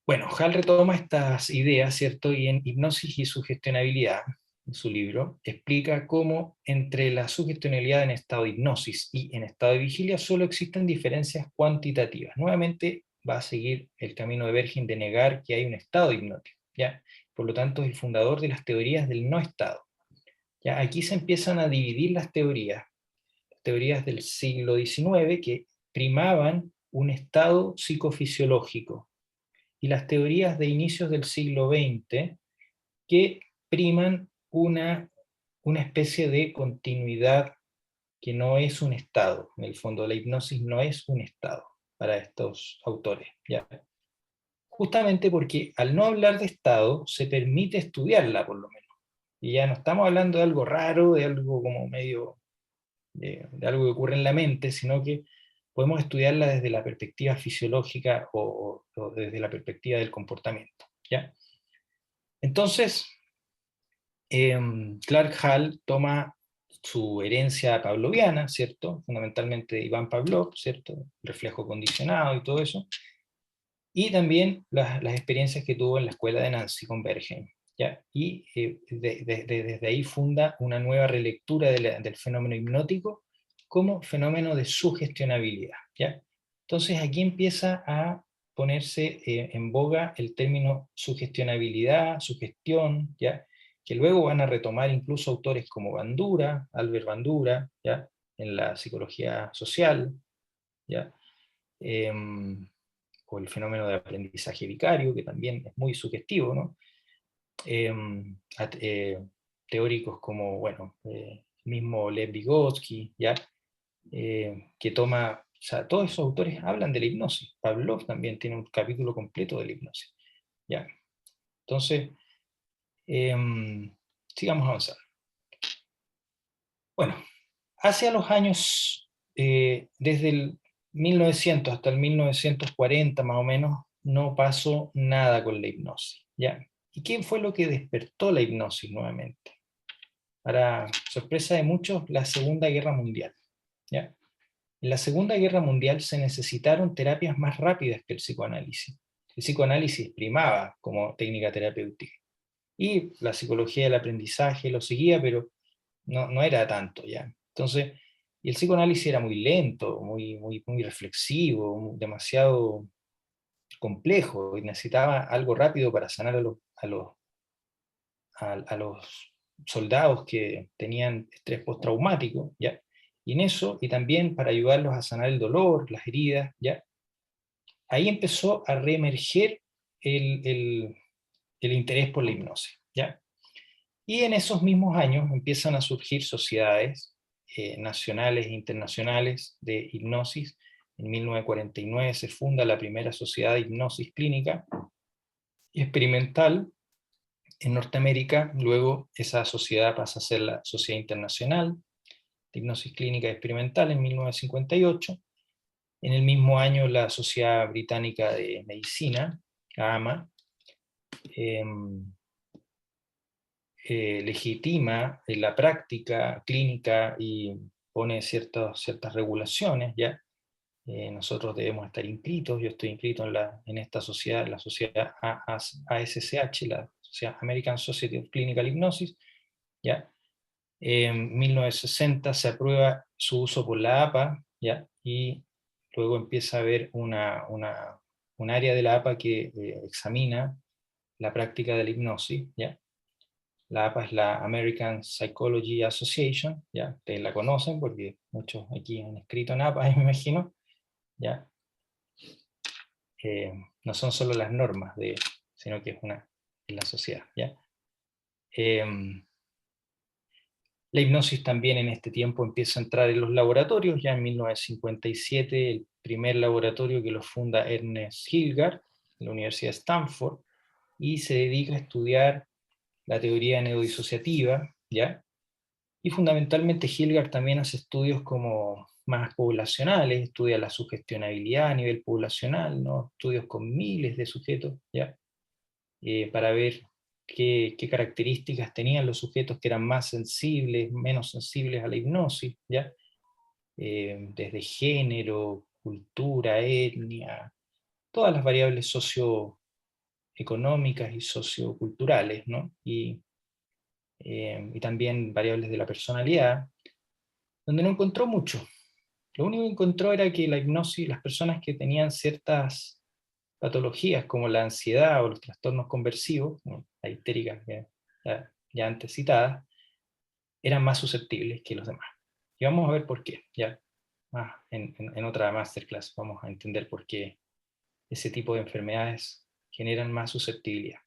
bueno, Hall retoma estas ideas, ¿cierto? Y en Hipnosis y Sugestionabilidad, en su libro, explica cómo entre la sugestionabilidad en estado de hipnosis y en estado de vigilia solo existen diferencias cuantitativas. Nuevamente va a seguir el camino de Bergin de negar que hay un estado hipnótico, ¿ya? Por lo tanto, es el fundador de las teorías del no estado. ¿Ya? Aquí se empiezan a dividir las teorías del siglo XIX que primaban un estado psicofisiológico, y las teorías de inicios del siglo XX que priman una especie de continuidad que no es un estado. En el fondo, la hipnosis no es un estado para estos autores, ¿ya? Justamente porque al no hablar de estado, se permite estudiarla, por lo menos. Y ya no estamos hablando de algo raro, de algo como medio, de algo que ocurre en la mente, sino que podemos estudiarla desde la perspectiva fisiológica o desde la perspectiva del comportamiento, ¿ya? Entonces, Clark Hall toma su herencia pavloviana, ¿cierto? Fundamentalmente de Iván Pavlov, ¿cierto? Reflejo condicionado y todo eso. Y también las experiencias que tuvo en la escuela de Nancy con Bergheim, ¿ya? Y desde ahí funda una nueva relectura del fenómeno hipnótico como fenómeno de sugestionabilidad, ¿ya? Entonces aquí empieza a ponerse en boga el término sugestionabilidad, sugestión, ¿ya? Que luego van a retomar incluso autores como Bandura, Albert Bandura, ¿ya? En la psicología social, ¿ya? O el fenómeno de aprendizaje vicario, que también es muy sugestivo, ¿no? Eh, Teóricos como, bueno, mismo Lev Vygotsky, ¿ya? Que toma, o sea, todos esos autores hablan de la hipnosis. Pavlov también tiene un capítulo completo de la hipnosis, ¿ya? Entonces, sigamos avanzando. Bueno, hacia los años, desde el 1900 hasta el 1940 más o menos, no pasó nada con la hipnosis, ¿ya? ¿Y qué fue lo que despertó la hipnosis nuevamente? Para sorpresa de muchos, la Segunda Guerra Mundial, ¿ya? En la Segunda Guerra Mundial se necesitaron terapias más rápidas que el psicoanálisis. El psicoanálisis primaba como técnica terapéutica y la psicología del aprendizaje lo seguía, pero no era tanto ya. Entonces, y el psicoanálisis era muy lento, muy reflexivo, demasiado complejo, y necesitaba algo rápido para sanar a los soldados que tenían estrés postraumático, ¿ya? Y en eso, y también para ayudarlos a sanar el dolor, las heridas, ¿ya? Ahí empezó a reemerger el, el, el interés por la hipnosis, ¿ya? Y en esos mismos años empiezan a surgir sociedades nacionales e internacionales de hipnosis. En 1949 se funda la primera sociedad de hipnosis clínica y experimental en Norteamérica. Luego esa sociedad pasa a ser la Sociedad Internacional de Hipnosis Clínica y Experimental en 1958. En el mismo año la Sociedad Británica de Medicina, la AMA, eh, legitima la práctica clínica y pone ciertas regulaciones, ¿ya? Nosotros debemos estar inscritos, yo estoy inscrito en esta sociedad, la sociedad ASCH, la Sociedad American Society of Clinical Hypnosis, ¿ya? En 1960 se aprueba su uso por la APA, ¿ya? Y luego empieza a haber un área de la APA que examina la práctica de la hipnosis, ¿ya? La APA es la American Psychology Association, ¿ya? Ustedes la conocen porque muchos aquí han escrito en APA, me imagino, ¿ya? No son solo las normas, sino que es la sociedad, ¿ya? La hipnosis también en este tiempo empieza a entrar en los laboratorios, ya en 1957 el primer laboratorio que lo funda Ernest Hilgard, en la Universidad de Stanford, y se dedica a estudiar la teoría neodisociativa, ¿ya? Y fundamentalmente Hilgard también hace estudios como más poblacionales, estudia la sugestionabilidad a nivel poblacional, ¿no? Estudios con miles de sujetos, ¿ya? Para ver qué características tenían los sujetos que eran más sensibles, menos sensibles a la hipnosis, ¿ya? Desde género, cultura, etnia, todas las variables socioeconómicas y socioculturales, ¿no? Y también variables de la personalidad, donde no encontró mucho. Lo único que encontró era que la hipnosis, las personas que tenían ciertas patologías como la ansiedad o los trastornos conversivos, como la histérica ya antes citadas, eran más susceptibles que los demás. Y vamos a ver por qué, ya más en otra masterclass vamos a entender por qué ese tipo de enfermedades generan más susceptibilidad.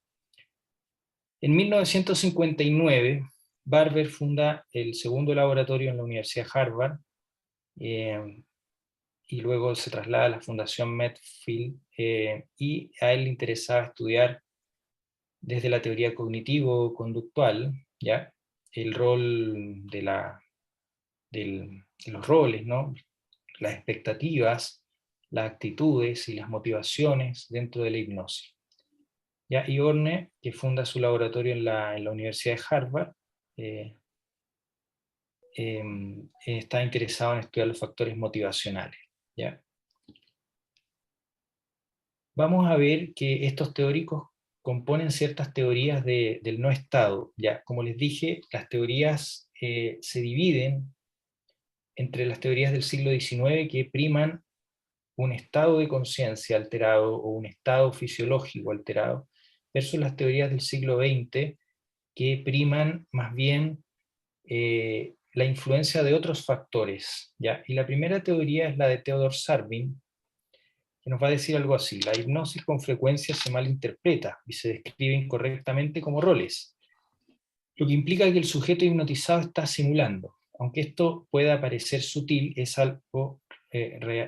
En 1959, Barber funda el segundo laboratorio en la Universidad de Harvard, y luego se traslada a la Fundación Medfield, y a él le interesaba estudiar desde la teoría cognitivo-conductual, ¿ya? El rol de los roles, ¿no? Las expectativas, las actitudes y las motivaciones dentro de la hipnosis. ¿ya? Y Orne, que funda su laboratorio en la Universidad de Harvard, eh, está interesado en estudiar los factores motivacionales, ¿ya? Vamos a ver que estos teóricos componen ciertas teorías del no estado, ¿ya? Como les dije, las teorías se dividen entre las teorías del siglo XIX que priman un estado de conciencia alterado o un estado fisiológico alterado, versus las teorías del siglo XX que priman más bien la influencia de otros factores, ¿ya? Y la primera teoría es la de Theodor Sarvin, que nos va a decir algo así: la hipnosis con frecuencia se malinterpreta y se describe incorrectamente como roles, lo que implica que el sujeto hipnotizado está simulando. Aunque esto pueda parecer sutil, es algo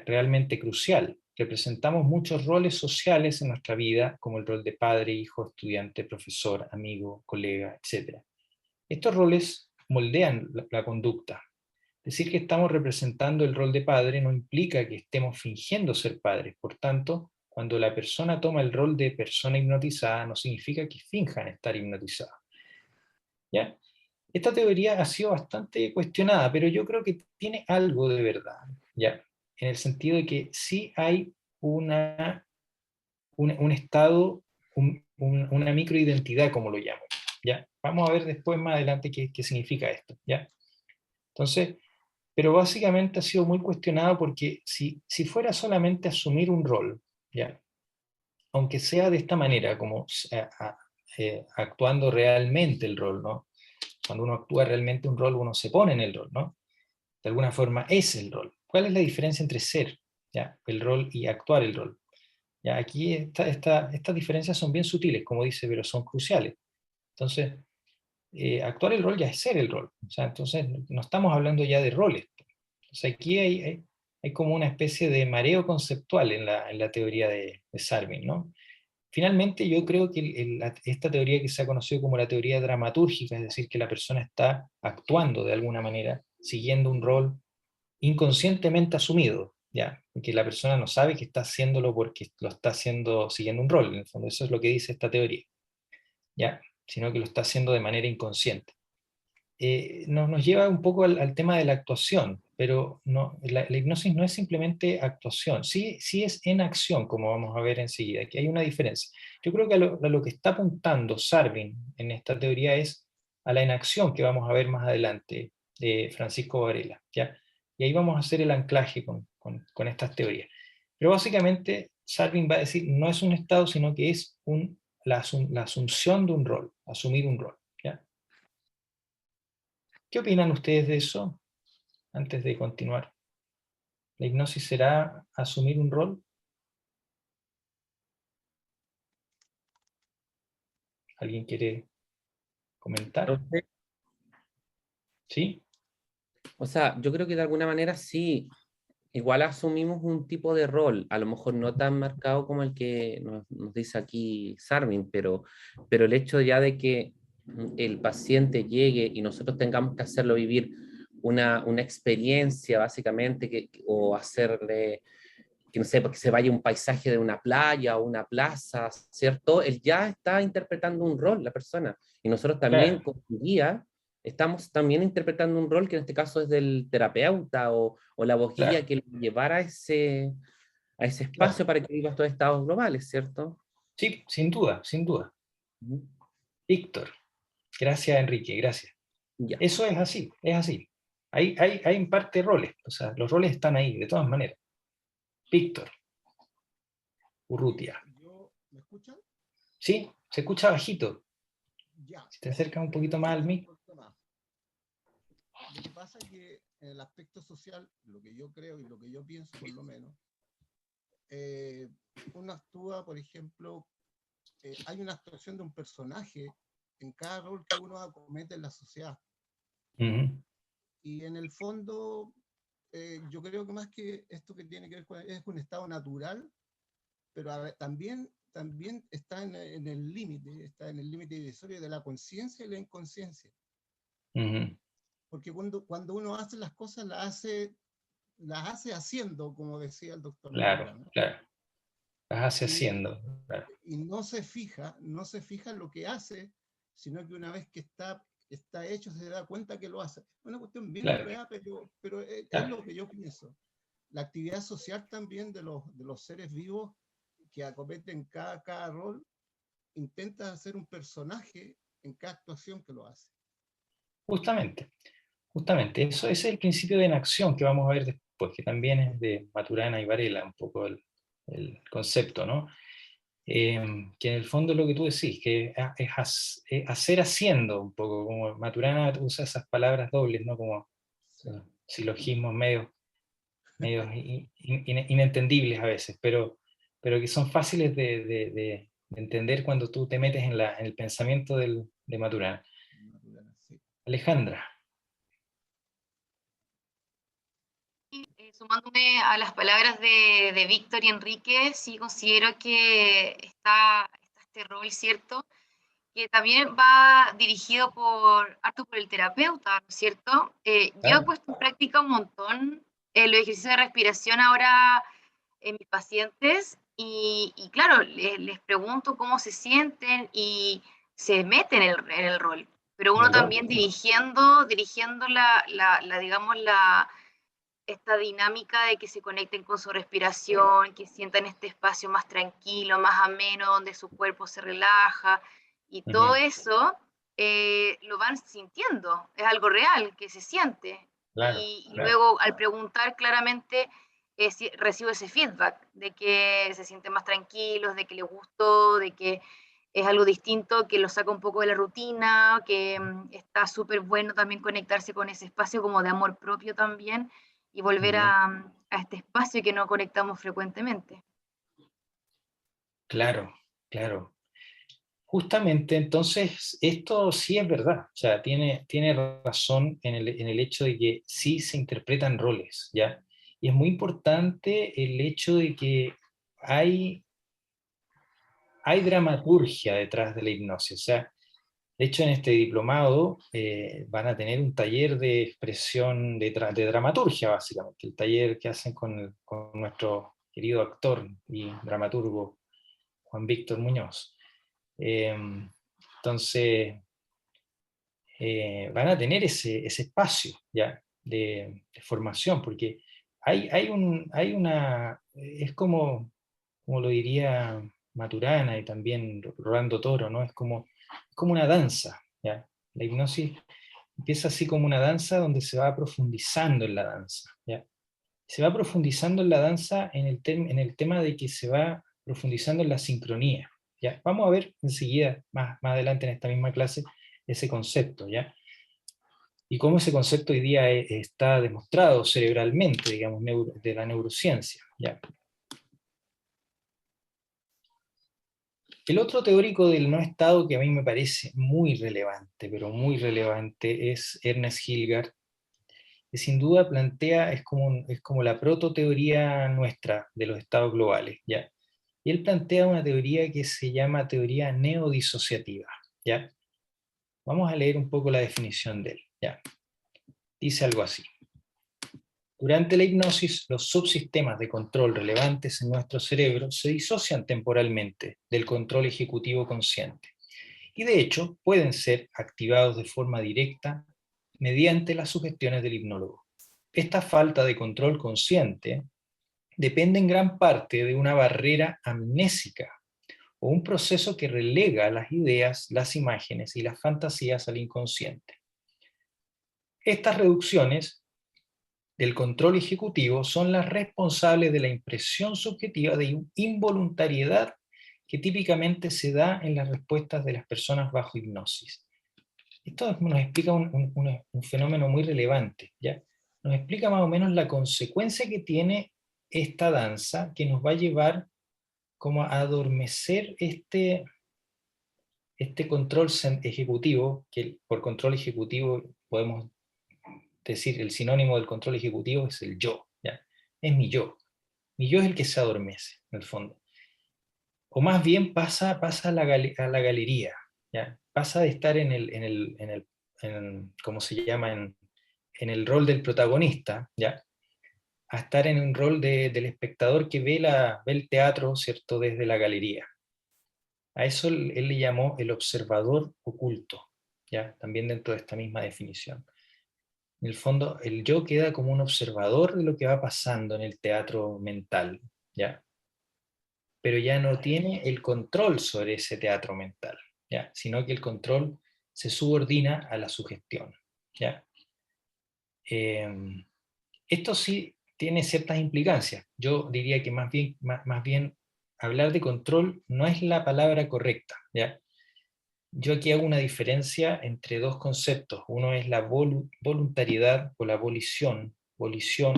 realmente crucial. Representamos muchos roles sociales en nuestra vida, como el rol de padre, hijo, estudiante, profesor, amigo, colega, etc. Estos roles moldean la conducta. Decir que estamos representando el rol de padre no implica que estemos fingiendo ser padres. Por tanto, cuando la persona toma el rol de persona hipnotizada, no significa que finjan estar hipnotizados, ¿ya? Esta teoría ha sido bastante cuestionada, pero yo creo que tiene algo de verdad, ¿ya? En el sentido de que sí hay un estado, una microidentidad, como lo llamo, ¿ya? Vamos a ver después, más adelante, qué significa esto, ¿ya? Entonces, pero básicamente ha sido muy cuestionado porque si fuera solamente asumir un rol, ¿ya? Aunque sea de esta manera, como actuando realmente el rol, ¿no? Cuando uno actúa realmente un rol, uno se pone en el rol, ¿no? De alguna forma es el rol. ¿Cuál es la diferencia entre ser, ¿ya? El rol y actuar el rol? ¿Ya? Aquí estas diferencias son bien sutiles, como dice, pero son cruciales. Entonces, actuar el rol ya es ser el rol. O sea, entonces no estamos hablando ya de roles. O sea, aquí hay como una especie de mareo conceptual en la teoría de Sarvin, ¿no? Finalmente, yo creo que esta teoría que se ha conocido como la teoría dramatúrgica, es decir, que la persona está actuando de alguna manera, siguiendo un rol inconscientemente asumido, ¿ya? Que la persona no sabe que está haciéndolo porque lo está haciendo siguiendo un rol, en el fondo eso es lo que dice esta teoría, ¿ya? Sino que lo está haciendo de manera inconsciente. Nos lleva un poco al tema de la actuación, pero no, la hipnosis no es simplemente actuación, sí es en acción, como vamos a ver enseguida, que hay una diferencia. Yo creo que a lo que está apuntando Sarvin en esta teoría es a la inacción que vamos a ver más adelante de Francisco Varela, ¿ya? Y ahí vamos a hacer el anclaje con estas teorías. Pero básicamente Sarvin va a decir, no es un estado, sino que es la asunción de un rol, asumir un rol, ¿ya? ¿Qué opinan ustedes de eso antes de continuar? ¿La hipnosis será asumir un rol? ¿Alguien quiere comentar? Entonces, ¿Sí? o sea, yo creo que de alguna manera sí, igual asumimos un tipo de rol, a lo mejor no tan marcado como el que nos dice aquí Sarmin, pero el hecho ya de que el paciente llegue y nosotros tengamos que hacerlo vivir una experiencia básicamente o hacerle que no sé, porque se vaya un paisaje de una playa o una plaza, ¿cierto? Él ya está interpretando un rol, la persona. Y nosotros también, Claro, con guía, estamos también interpretando un rol que en este caso es del terapeuta o la voz guía claro, que lo llevará a ese claro. espacio para que viva estos estados globales, ¿cierto? Sí, sin duda, sin duda. Ujú. Víctor, gracias Enrique, gracias. Ya. Eso es así, es así. Hay en parte roles, o sea, los roles están ahí, de todas maneras. Víctor, Urrutia. ¿Me escuchan? Sí, se escucha bajito. Ya, Si te acercas un poquito más al escucho un mic. poquito más. Lo que pasa es que en el aspecto social, lo que yo creo y lo que yo pienso por lo menos, eh, uno actúa, por ejemplo, hay una actuación de un personaje en cada rol que uno acomete en la sociedad. Ujú. Y en el fondo, yo creo que más que esto que tiene que ver con es un estado natural, pero también está en el límite, está en el límite divisorio de la conciencia y la inconsciencia. Ujú. Porque cuando uno hace las cosas, las hace haciendo, como decía el doctor Claro, Laura, ¿no? claro, Las hace y, haciendo. Claro. y no se fija en lo que hace, sino que una vez que está hecho se da cuenta que lo hace. Una cuestión bien Claro, enredada, pero es claro. lo que yo pienso. La actividad social también de los seres vivos que acometen cada rol, intenta hacer un personaje en cada actuación que lo hace. Justamente, justamente. Ese es el principio de enacción que vamos a ver después, que también es de Maturana y Varela, un poco el concepto, ¿no? Que en el fondo es lo que tú decís, que es hacer haciendo un poco, como Maturana usa esas palabras dobles, ¿no? Como Sí. silogismos medios inentendibles a veces, pero que son fáciles de entender cuando tú te metes en el pensamiento de Maturana. Sí. Alejandra. Sumándome a las palabras de Víctor y Enrique, sí considero que está este rol, ¿cierto? Que también va dirigido harto por el terapeuta, ¿no es cierto? Yo he Claro. puesto en práctica un montón los ejercicios de respiración ahora en mis pacientes y claro, les pregunto cómo se sienten y se meten en el rol, pero En uno el rol. también dirigiendo digamos, esta dinámica de que se conecten con su respiración, que sientan este espacio más tranquilo, más ameno, donde su cuerpo se relaja, y todo eso lo van sintiendo, es algo real que se siente. Claro, Y claro. luego al preguntar claramente recibo ese feedback de que se sienten más tranquilos, de que les gustó, de que es algo distinto, que lo saca un poco de la rutina, que está súper bueno también conectarse con ese espacio como de amor propio también, y volver a este espacio que no conectamos frecuentemente. Claro, claro. Justamente, entonces, esto sí es verdad, o sea, tiene razón en el hecho de que sí se interpretan roles, ¿ya? Y es muy importante el hecho de que hay dramaturgia detrás de la hipnosis, o sea, de hecho en este diplomado van a tener un taller de expresión de dramaturgia, básicamente, el taller que hacen con nuestro querido actor y dramaturgo Juan Víctor Muñoz. Eh, entonces, van a tener ese espacio ya de formación, porque es como lo diría Maturana y también Rolando Toro, ¿no? Es como una danza, ¿ya? La hipnosis empieza así como una danza donde se va profundizando en la danza, ¿ya? Se va profundizando en la danza en el tema de que se va profundizando en la sincronía, ¿ya? Vamos a ver enseguida, más adelante en esta misma clase, ese concepto, ¿ya? Y cómo ese concepto hoy día está demostrado cerebralmente, digamos, de la neurociencia, ¿ya? El otro teórico del no estado que a mí me parece muy relevante, pero muy relevante, es Ernest Hilgard, que sin duda plantea, es como la prototeoría nuestra de los estados globales, ¿ya? Y él plantea una teoría que se llama teoría neodisociativa, ¿ya? Vamos a leer un poco la definición de él, ¿ya? Dice algo así. Durante la hipnosis, los subsistemas de control relevantes en nuestro cerebro se disocian temporalmente del control ejecutivo consciente y de hecho pueden ser activados de forma directa mediante las sugestiones del hipnólogo. Esta falta de control consciente depende en gran parte de una barrera amnésica o un proceso que relega las ideas, las imágenes y las fantasías al inconsciente. Estas reducciones del control ejecutivo son las responsables de la impresión subjetiva de involuntariedad que típicamente se da en las respuestas de las personas bajo hipnosis. Esto nos explica un fenómeno muy relevante, ¿ya? Nos explica más o menos la consecuencia que tiene esta danza que nos va a llevar como a adormecer este control ejecutivo, que por control ejecutivo podemos decir el sinónimo del control ejecutivo es el yo, ¿ya? Es mi yo. Mi yo es el que se adormece, en el fondo. O más bien pasa a la galería, ¿ya? Pasa de estar ¿cómo se llama? En el rol del protagonista, ¿ya? a estar en un rol del espectador que ve el teatro, ¿cierto?, desde la galería. A eso él le llamó el observador oculto, ¿ya? También dentro de esta misma definición. En el fondo, el yo queda como un observador de lo que va pasando en el teatro mental, ¿ya? Pero ya no tiene el control sobre ese teatro mental, ¿ya? Sino que el control se subordina a la sugestión, ¿ya? Esto sí tiene ciertas implicancias. Yo diría que más bien hablar de control no es la palabra correcta, ¿ya? Yo aquí hago una diferencia entre dos conceptos. Uno es la voluntariedad o la volición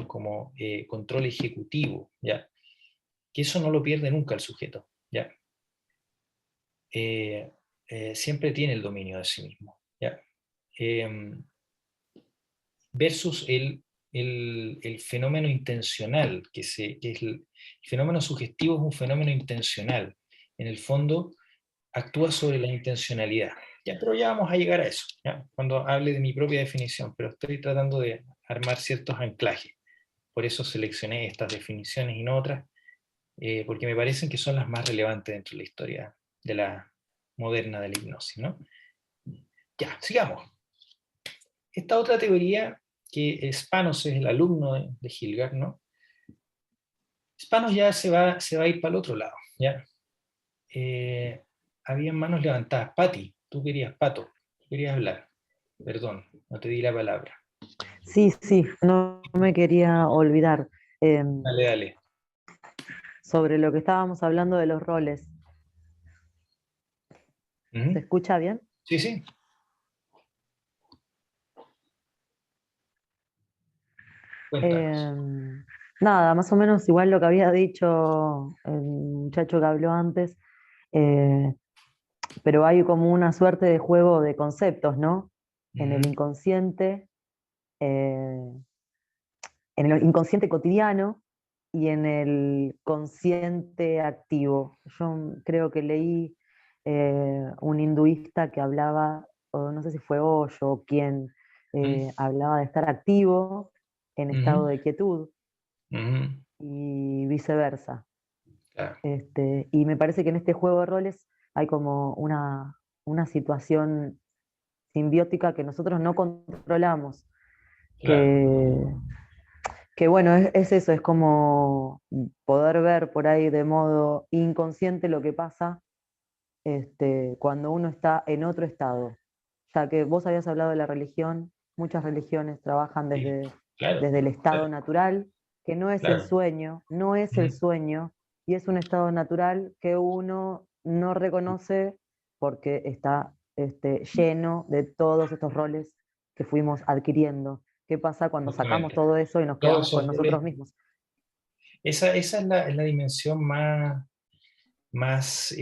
como control ejecutivo, ¿ya? Que eso no lo pierde nunca el sujeto, ¿ya? Siempre tiene el dominio de sí mismo, ¿ya? Versus el fenómeno intencional, que es el fenómeno sugestivo es un fenómeno intencional. En el fondo, actúa sobre la intencionalidad. Ya, pero ya vamos a llegar a eso, ¿ya? Cuando hable de mi propia definición, pero estoy tratando de armar ciertos anclajes. Por eso seleccioné estas definiciones y no otras, porque me parecen que son las más relevantes dentro de la historia de la moderna de la hipnosis, ¿no? Ya, sigamos. Esta otra teoría, que Spanos es el alumno de Hilgard, ¿no? Spanos ya se va a ir para el otro lado, ¿ya? Había manos levantadas. Patti, tú querías, Pato, tú querías hablar. Perdón, no te di la palabra. Sí, sí, no me quería olvidar Dale, dale. sobre lo que estábamos hablando de los roles. Ujú. ¿Se escucha bien? Sí, sí. Cuéntanos. Nada, más o menos igual lo que había dicho el muchacho que habló antes, eh, pero hay como una suerte de juego de conceptos, ¿no? En el Ujú, inconsciente, eh, en el inconsciente cotidiano y en el consciente activo. Yo creo que leí un hinduista que hablaba, o no sé si fue Osho o quién, hablaba de estar activo en estado ujú, de quietud ujú. y viceversa. Claro, Y me parece que en este juego de roles hay como una situación simbiótica que nosotros no controlamos, claro. que, que bueno, es eso, es como poder ver por ahí de modo inconsciente lo que pasa cuando uno está en otro estado. Ya que vos habías hablado de la religión, muchas religiones trabajan Sí, desde, claro, desde el estado claro, natural, que no es el claro. sueño, no es el Ujú. sueño, y es un estado natural que uno no reconoce porque está lleno de todos estos roles que fuimos adquiriendo. ¿Qué pasa cuando sacamos Justamente. todo eso y nos Todos quedamos con esos roles. nosotros mismos? Esa es la dimensión más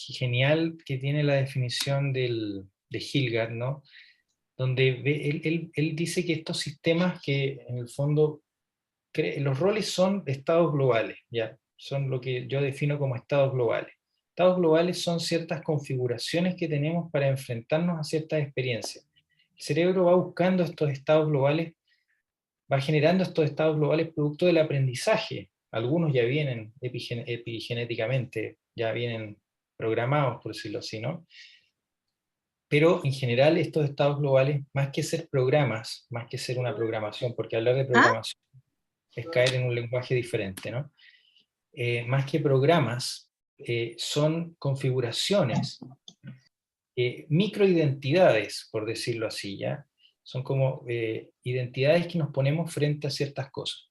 genial que tiene la definición de Hilgard, ¿no? Donde él dice que estos sistemas que en el fondo, los roles son estados globales, ¿ya? Son lo que yo defino como estados globales. Estados globales son ciertas configuraciones que tenemos para enfrentarnos a ciertas experiencias. El cerebro va buscando estos estados globales, va generando estos estados globales producto del aprendizaje. Algunos ya vienen epigenéticamente, ya vienen programados, por decirlo así, ¿no? Pero en general estos estados globales, más que ser programas, más que ser una programación, porque hablar de programación es caer en un lenguaje diferente, ¿no? Más que programas, son configuraciones, microidentidades, por decirlo así, ¿ya? Son como identidades que nos ponemos frente a ciertas cosas.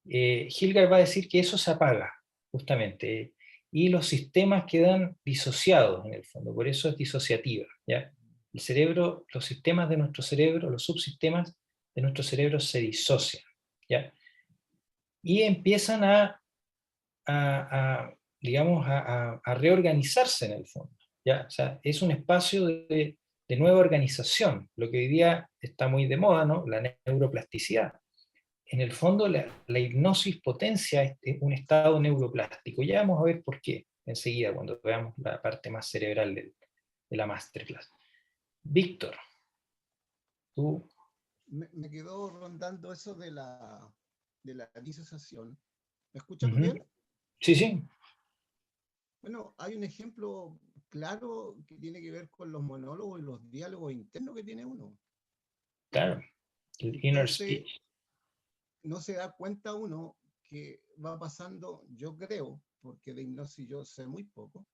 Hilgard va a decir que eso se apaga, justamente, y los sistemas quedan disociados en el fondo, por eso es disociativa, ¿ya? El cerebro, los sistemas de nuestro cerebro, los subsistemas de nuestro cerebro se disocian, ¿ya? Y empiezan digamos, a reorganizarse en el fondo, ¿ya? O sea, es un espacio de nueva organización, lo que hoy día está muy de moda, ¿no? La neuroplasticidad. En el fondo, la hipnosis potencia un estado neuroplástico. Ya vamos a ver por qué enseguida, cuando veamos la parte más cerebral de la masterclass. Víctor, tú. Me quedó rondando eso de de la disociación. ¿Me escuchan Ujú. bien? Sí, sí, Bueno, hay un ejemplo claro que tiene que ver con los monólogos y los diálogos internos que tiene uno. claro. El inner Entonces, speech. no se da cuenta uno que va pasando, yo creo, porque de hipnosis yo sé muy poco,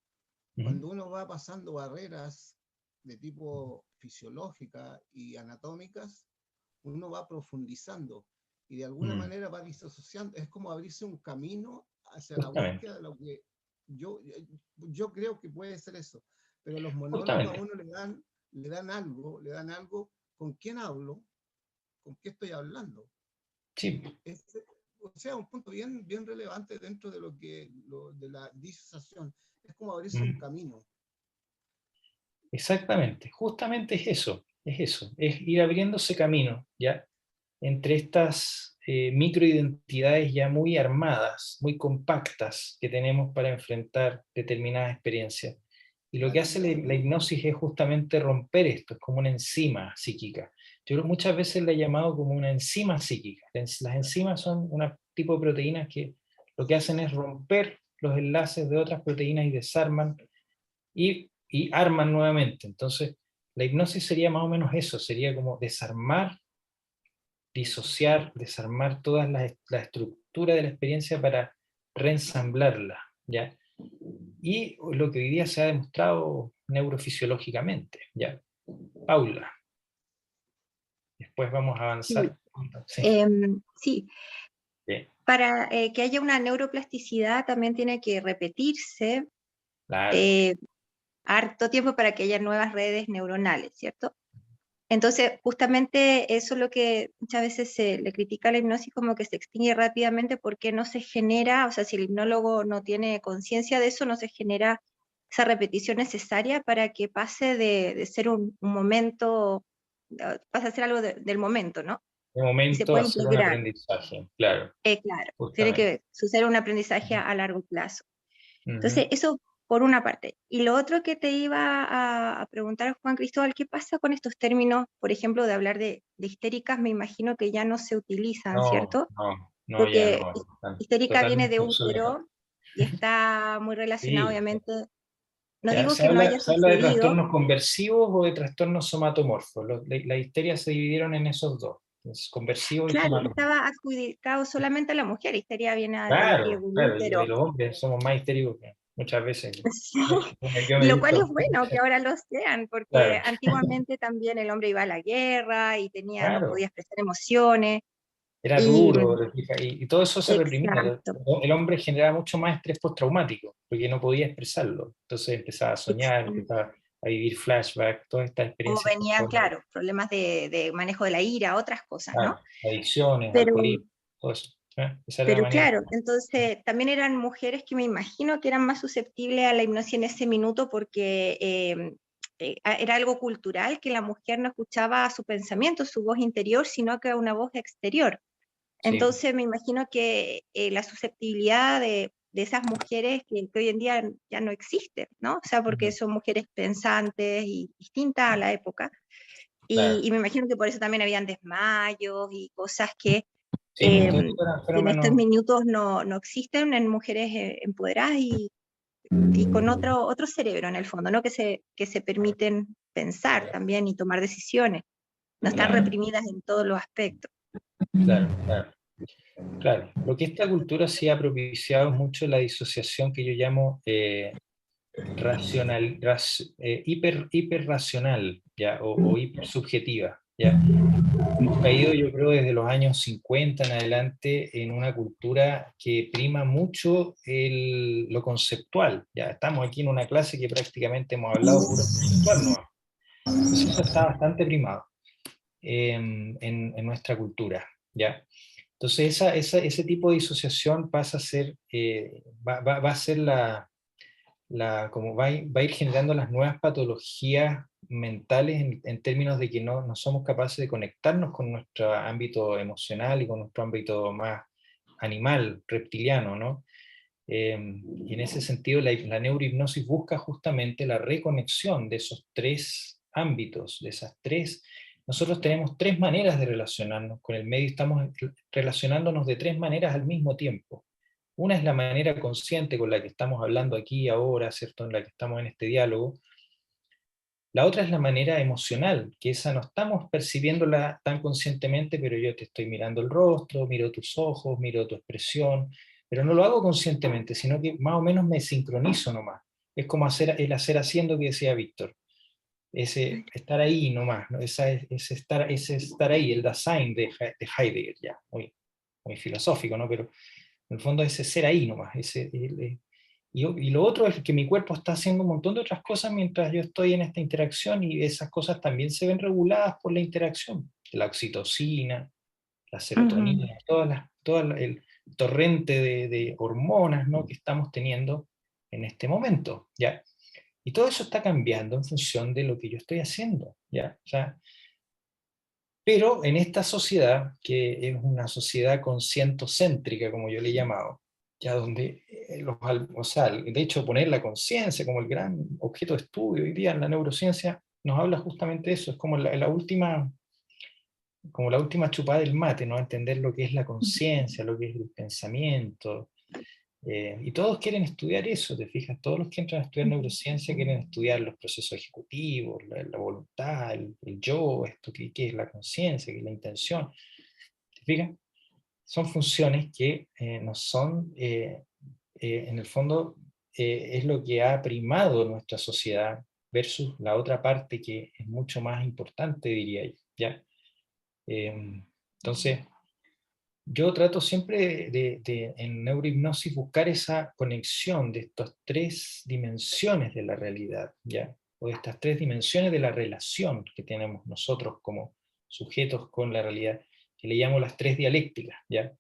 Ujú. cuando uno va pasando barreras de tipo fisiológica y anatómicas, uno va profundizando y de alguna Mm, manera va disociando. Es como abrirse un camino hacia la Justamente, búsqueda de lo que yo, yo creo que puede ser eso. Pero los monólogos a justamente. uno le dan algo, ¿con quién hablo? ¿Con qué estoy hablando? Sí, Es, o sea, un punto bien, bien relevante dentro de de la disociación. Es como abrirse un mm, camino. exactamente. Justamente es eso, es ir abriéndose camino, ¿ya? Entre estas microidentidades ya muy armadas, muy compactas que tenemos para enfrentar determinadas experiencias. Y lo que hace la hipnosis es justamente romper esto, es como una enzima psíquica. Yo muchas veces la he llamado como una enzima psíquica. Las enzimas son un tipo de proteínas que lo que hacen es romper los enlaces de otras proteínas y desarman y arman nuevamente. Entonces, la hipnosis sería más o menos eso, sería como desarmar, disociar, desarmar toda la estructura de la experiencia para reensamblarla, ¿ya? Y lo que hoy día se ha demostrado neurofisiológicamente, ¿ya? Paula, después vamos a Sí, avanzar. Sí, sí, sí, para que haya una neuroplasticidad también tiene que repetirse claro, eh, harto tiempo para que haya nuevas redes neuronales, ¿cierto? Entonces, justamente eso es lo que muchas veces se le critica a la hipnosis, como que se extingue rápidamente porque no se genera, o sea, si el hipnólogo no tiene conciencia de eso, no se genera esa repetición necesaria para que pase de ser un momento, pase a ser algo del momento, ¿no? de Y se momento puede hacer un integrar. aprendizaje, claro, Claro, tiene justamente. que suceder un aprendizaje a largo plazo. Ujú. Entonces, eso por una parte. Y lo otro que te iba a preguntar, Juan Cristóbal, ¿qué pasa con estos términos, por ejemplo, de hablar de histéricas? Me imagino que ya no se utilizan, No, ¿cierto? no, no, ya Porque no, están histérica viene de totalmente obsoletos. útero y está muy relacionado, Sí, obviamente. No ya, digo que no haya se habla de sucedido. trastornos conversivos o de trastornos somatomorfos. La histeria se dividieron en esos dos, entonces, conversivo y Claro, somatomorfo. estaba adjudicado solamente a la mujer. Histeria viene Claro, desde el claro, y útero. los hombres somos más histéricos que muchas veces. Sí. Yo me he Lo cual es visto, bueno que ahora lo sean, porque claro, antiguamente también el hombre iba a la guerra y no podía claro, expresar emociones. era Y duro, y todo eso se reprimía. exacto, El hombre generaba mucho más estrés postraumático, porque no podía expresarlo. Entonces empezaba a soñar, exacto. empezaba a vivir flashbacks, todas estas Como experiencias venían, postraumáticas. claro, problemas de manejo de la ira, otras cosas, ¿no? Adicciones, Pero, alcoholismo, todo eso. Esa era la pero manera. claro, entonces también eran mujeres que me imagino que eran más susceptibles a la hipnosis en ese minuto porque era algo cultural que la mujer no escuchaba su pensamiento, su voz interior, sino que una voz exterior. Sí. Entonces me imagino que la susceptibilidad de esas mujeres que hoy en día ya no existe, ¿no? O sea, porque Ujú. son mujeres pensantes y distintas a la época. Claro. Y me imagino que por eso también habían desmayos y cosas Sí, pues eh, todos estos eran que en estos fenómenos. minutos no existen en mujeres empoderadas y con otro cerebro en el fondo, ¿no? Que se permiten pensar también y tomar decisiones. No están Claro, reprimidas en todos los aspectos. claro, claro. Claro. Lo que esta cultura sí ha propiciado es mucho la disociación que yo llamo hiperracional, ¿ya? O hipersubjetiva, ¿ya? Hemos caído, yo creo, desde los años 50 en adelante en una cultura que prima mucho lo conceptual. Ya estamos aquí en una clase que prácticamente hemos hablado puro conceptual, ¿no? Entonces eso está bastante primado en nuestra cultura, ¿ya? Entonces ese tipo de disociación pasa a ser, va a ser como va a ir generando las nuevas patologías mentales en términos de que no somos capaces de conectarnos con nuestro ámbito emocional y con nuestro ámbito más animal, reptiliano, ¿no? Y en ese sentido la neurohipnosis busca justamente la reconexión de esos tres ámbitos, de esas tres nosotros tenemos tres maneras de relacionarnos con el medio, estamos relacionándonos de tres maneras al mismo tiempo. Una es la manera consciente con la que estamos hablando aquí y ahora, ¿cierto? En la que estamos en este diálogo. La otra es la manera emocional, que esa no estamos percibiéndola tan conscientemente, pero yo te estoy mirando el rostro, miro tus ojos, miro tu expresión, pero no lo hago conscientemente, sino que más o menos me sincronizo nomás. Es como el hacer haciendo que decía Víctor. Ese estar ahí nomás, ¿no? Ese estar ahí, el Dasein de Heidegger, ya, muy filosófico, ¿no? Pero en el fondo ese ser ahí nomás, y lo otro es que mi cuerpo está haciendo un montón de otras cosas mientras yo estoy en esta interacción, y esas cosas también se ven reguladas por la interacción. La oxitocina, la serotonina, todo el torrente de hormonas, ¿no?, que estamos teniendo en este momento, ¿ya? Y todo eso está cambiando en función de lo que yo estoy haciendo, ¿ya? O sea, pero en esta sociedad, que es una sociedad conscientocéntrica, como yo le he llamado, ya donde, o sea, de hecho poner la conciencia como el gran objeto de estudio hoy día en la neurociencia nos habla justamente de eso, es como como la última chupada del mate, ¿no? Entender lo que es la conciencia, lo que es el pensamiento, y todos quieren estudiar eso, te fijas, todos los que entran a estudiar neurociencia quieren estudiar los procesos ejecutivos, la voluntad, el yo, esto qué es la conciencia, qué es la intención, te fijas, son funciones que no son, en el fondo, es lo que ha primado nuestra sociedad versus la otra parte que es mucho más importante, diría yo, ¿ya? Entonces, yo trato siempre en neurohipnosis buscar esa conexión de estas tres dimensiones de la realidad, ¿ya? O de estas tres dimensiones de la relación que tenemos nosotros como sujetos con la realidad, que le llamo las tres dialécticas, ¿ya?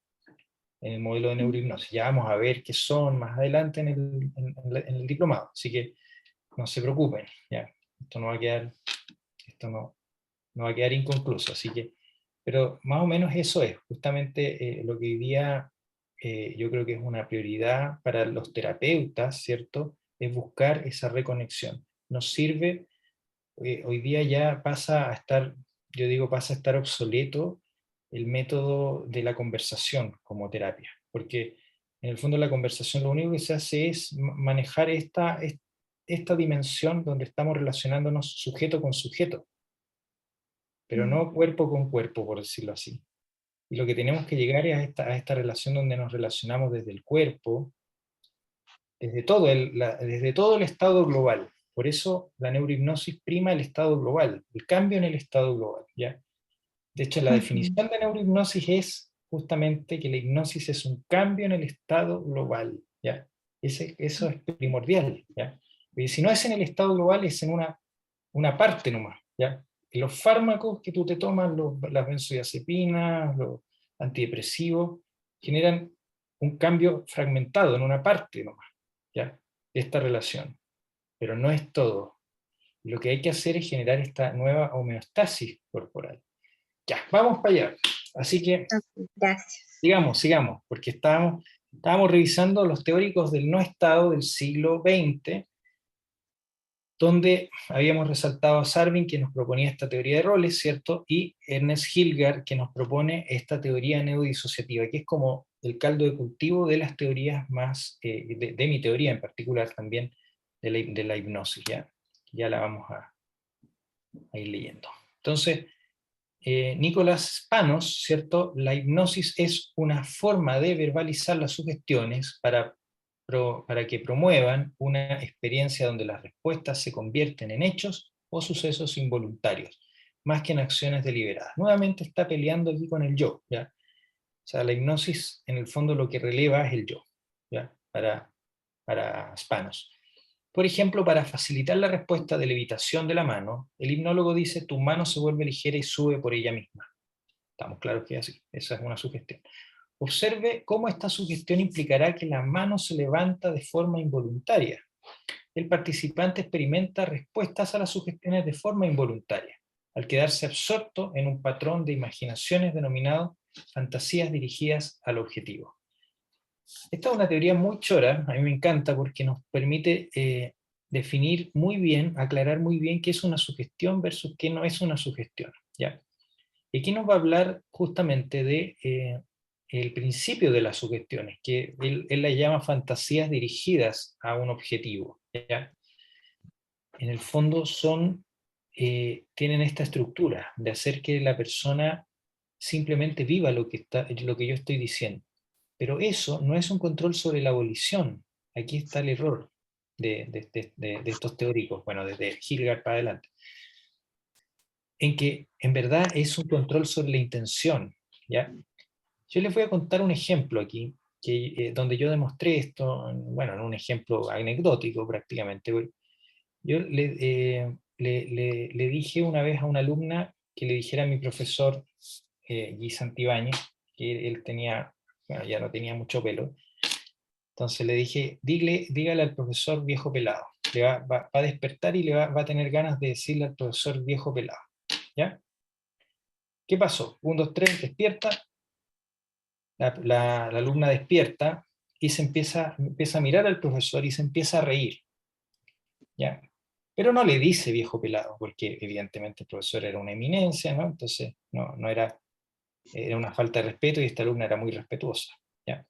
En el modelo de neurohipnosis. Ya vamos a ver qué son más adelante en el diplomado, así que no se preocupen, ¿ya? Esto no va a quedar, no va a quedar inconcluso, así que, pero más o menos eso es, justamente lo que hoy día yo creo que es una prioridad para los terapeutas, ¿cierto? Es buscar esa reconexión. Nos sirve, hoy día ya pasa a estar, yo digo, pasa a estar obsoleto el método de la conversación como terapia, porque en el fondo la conversación lo único que se hace es manejar esta dimensión donde estamos relacionándonos sujeto con sujeto, pero no cuerpo con cuerpo, por decirlo así. Y lo que tenemos que llegar es a esta relación donde nos relacionamos desde el cuerpo, desde todo el estado global. Por eso la neurohipnosis prima el estado global, el cambio en el estado global, ¿ya? De hecho, la definición de neurohipnosis es justamente que la hipnosis es un cambio en el estado global, ¿ya? Eso es primordial, ¿ya? Y si no es en el estado global, es en una parte nomás, ¿ya? Y los fármacos que tú te tomas, las benzodiazepinas, los antidepresivos, generan un cambio fragmentado en una parte nomás, ¿ya? De esta relación. Pero no es todo. Lo que hay que hacer es generar esta nueva homeostasis corporal. Ya, vamos para allá. Así que, Gracias. sigamos, porque estábamos revisando los teóricos del no estado del siglo XX, donde habíamos resaltado a Sarvin, que nos proponía esta teoría de roles, ¿cierto? Y Ernest Hilgard, que nos propone esta teoría neodisociativa, que es como el caldo de cultivo de las teorías más, de mi teoría en particular también, de la hipnosis, ya la vamos a ir leyendo. Entonces, Nicolás Panos, ¿cierto? La hipnosis es una forma de verbalizar las sugestiones para que promuevan una experiencia donde las respuestas se convierten en hechos o sucesos involuntarios, más que en acciones deliberadas. Nuevamente está peleando aquí con el yo, ¿ya? O sea, la hipnosis en el fondo lo que releva es el yo, ¿ya? Para Panos. Por ejemplo, para facilitar la respuesta de levitación de la mano, el hipnólogo dice: tu mano se vuelve ligera y sube por ella misma. Estamos claros que es así, esa es una sugestión. Observe cómo esta sugestión implicará que la mano se levanta de forma involuntaria. El participante experimenta respuestas a las sugestiones de forma involuntaria, al quedarse absorto en un patrón de imaginaciones denominado fantasías dirigidas al objetivo. Esta es una teoría muy chora, a mí me encanta porque nos permite definir muy bien, aclarar muy bien qué es una sugestión versus qué no es una sugestión. ¿ya? Y aquí nos va a hablar justamente de el principio de las sugestiones, que él las llama fantasías dirigidas a un objetivo, ¿ya? En el fondo tienen esta estructura de hacer que la persona simplemente viva lo que yo estoy diciendo. Pero eso no es un control sobre la volición. Aquí está el error de estos teóricos, bueno, desde Hildegard para adelante, en que en verdad es un control sobre la intención, ¿ya? Yo les voy a contar un ejemplo aquí, donde yo demostré esto, bueno, en un ejemplo anecdótico prácticamente. Yo le dije una vez a una alumna que le dijera a mi profesor, Guy Santibáñez, que él tenía, bueno, ya no tenía mucho pelo, entonces le dije, dígale al profesor viejo pelado, va a despertar y va a tener ganas de decirle al profesor viejo pelado, ¿ya? ¿Qué pasó? 1, 2, 3, despierta, la alumna despierta y empieza a mirar al profesor y se empieza a reír, ¿ya? Pero no le dice viejo pelado, porque evidentemente el profesor era una eminencia, ¿no? Entonces no era una falta de respeto y esta alumna era muy respetuosa, ¿ya?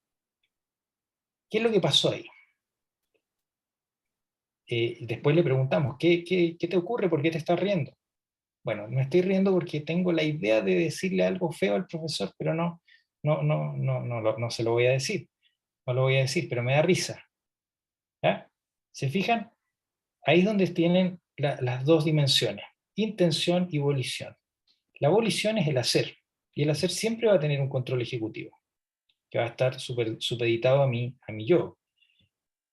¿Qué es lo que pasó ahí? Después le preguntamos, ¿qué te ocurre? ¿Por qué te estás riendo? Bueno, me estoy riendo porque tengo la idea de decirle algo feo al profesor, pero no se lo voy a decir. No lo voy a decir, pero me da risa. ¿Ya? ¿Se fijan? Ahí es donde tienen las dos dimensiones, intención y volición. La volición es el hacer, y el hacer siempre va a tener un control ejecutivo, que va a estar supeditado a mi yo.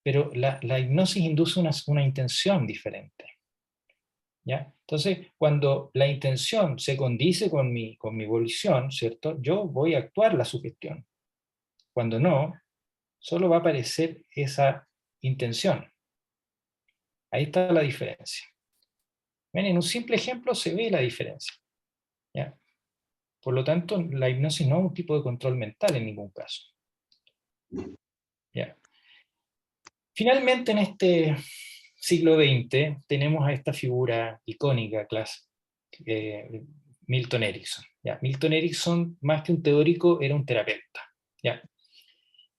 Pero la hipnosis induce una intención diferente. ¿Ya? Entonces, cuando la intención se condice con mi volición, ¿cierto? Yo voy a actuar la sugestión. Cuando no, solo va a aparecer esa intención. Ahí está la diferencia. ¿Ven? En un simple ejemplo se ve la diferencia, ¿ya? Por lo tanto, la hipnosis no es un tipo de control mental en ningún caso, ¿ya? Finalmente, en este siglo XX, tenemos a esta figura icónica, Milton Erickson. ¿Ya? Milton Erickson, más que un teórico, era un terapeuta, ¿ya?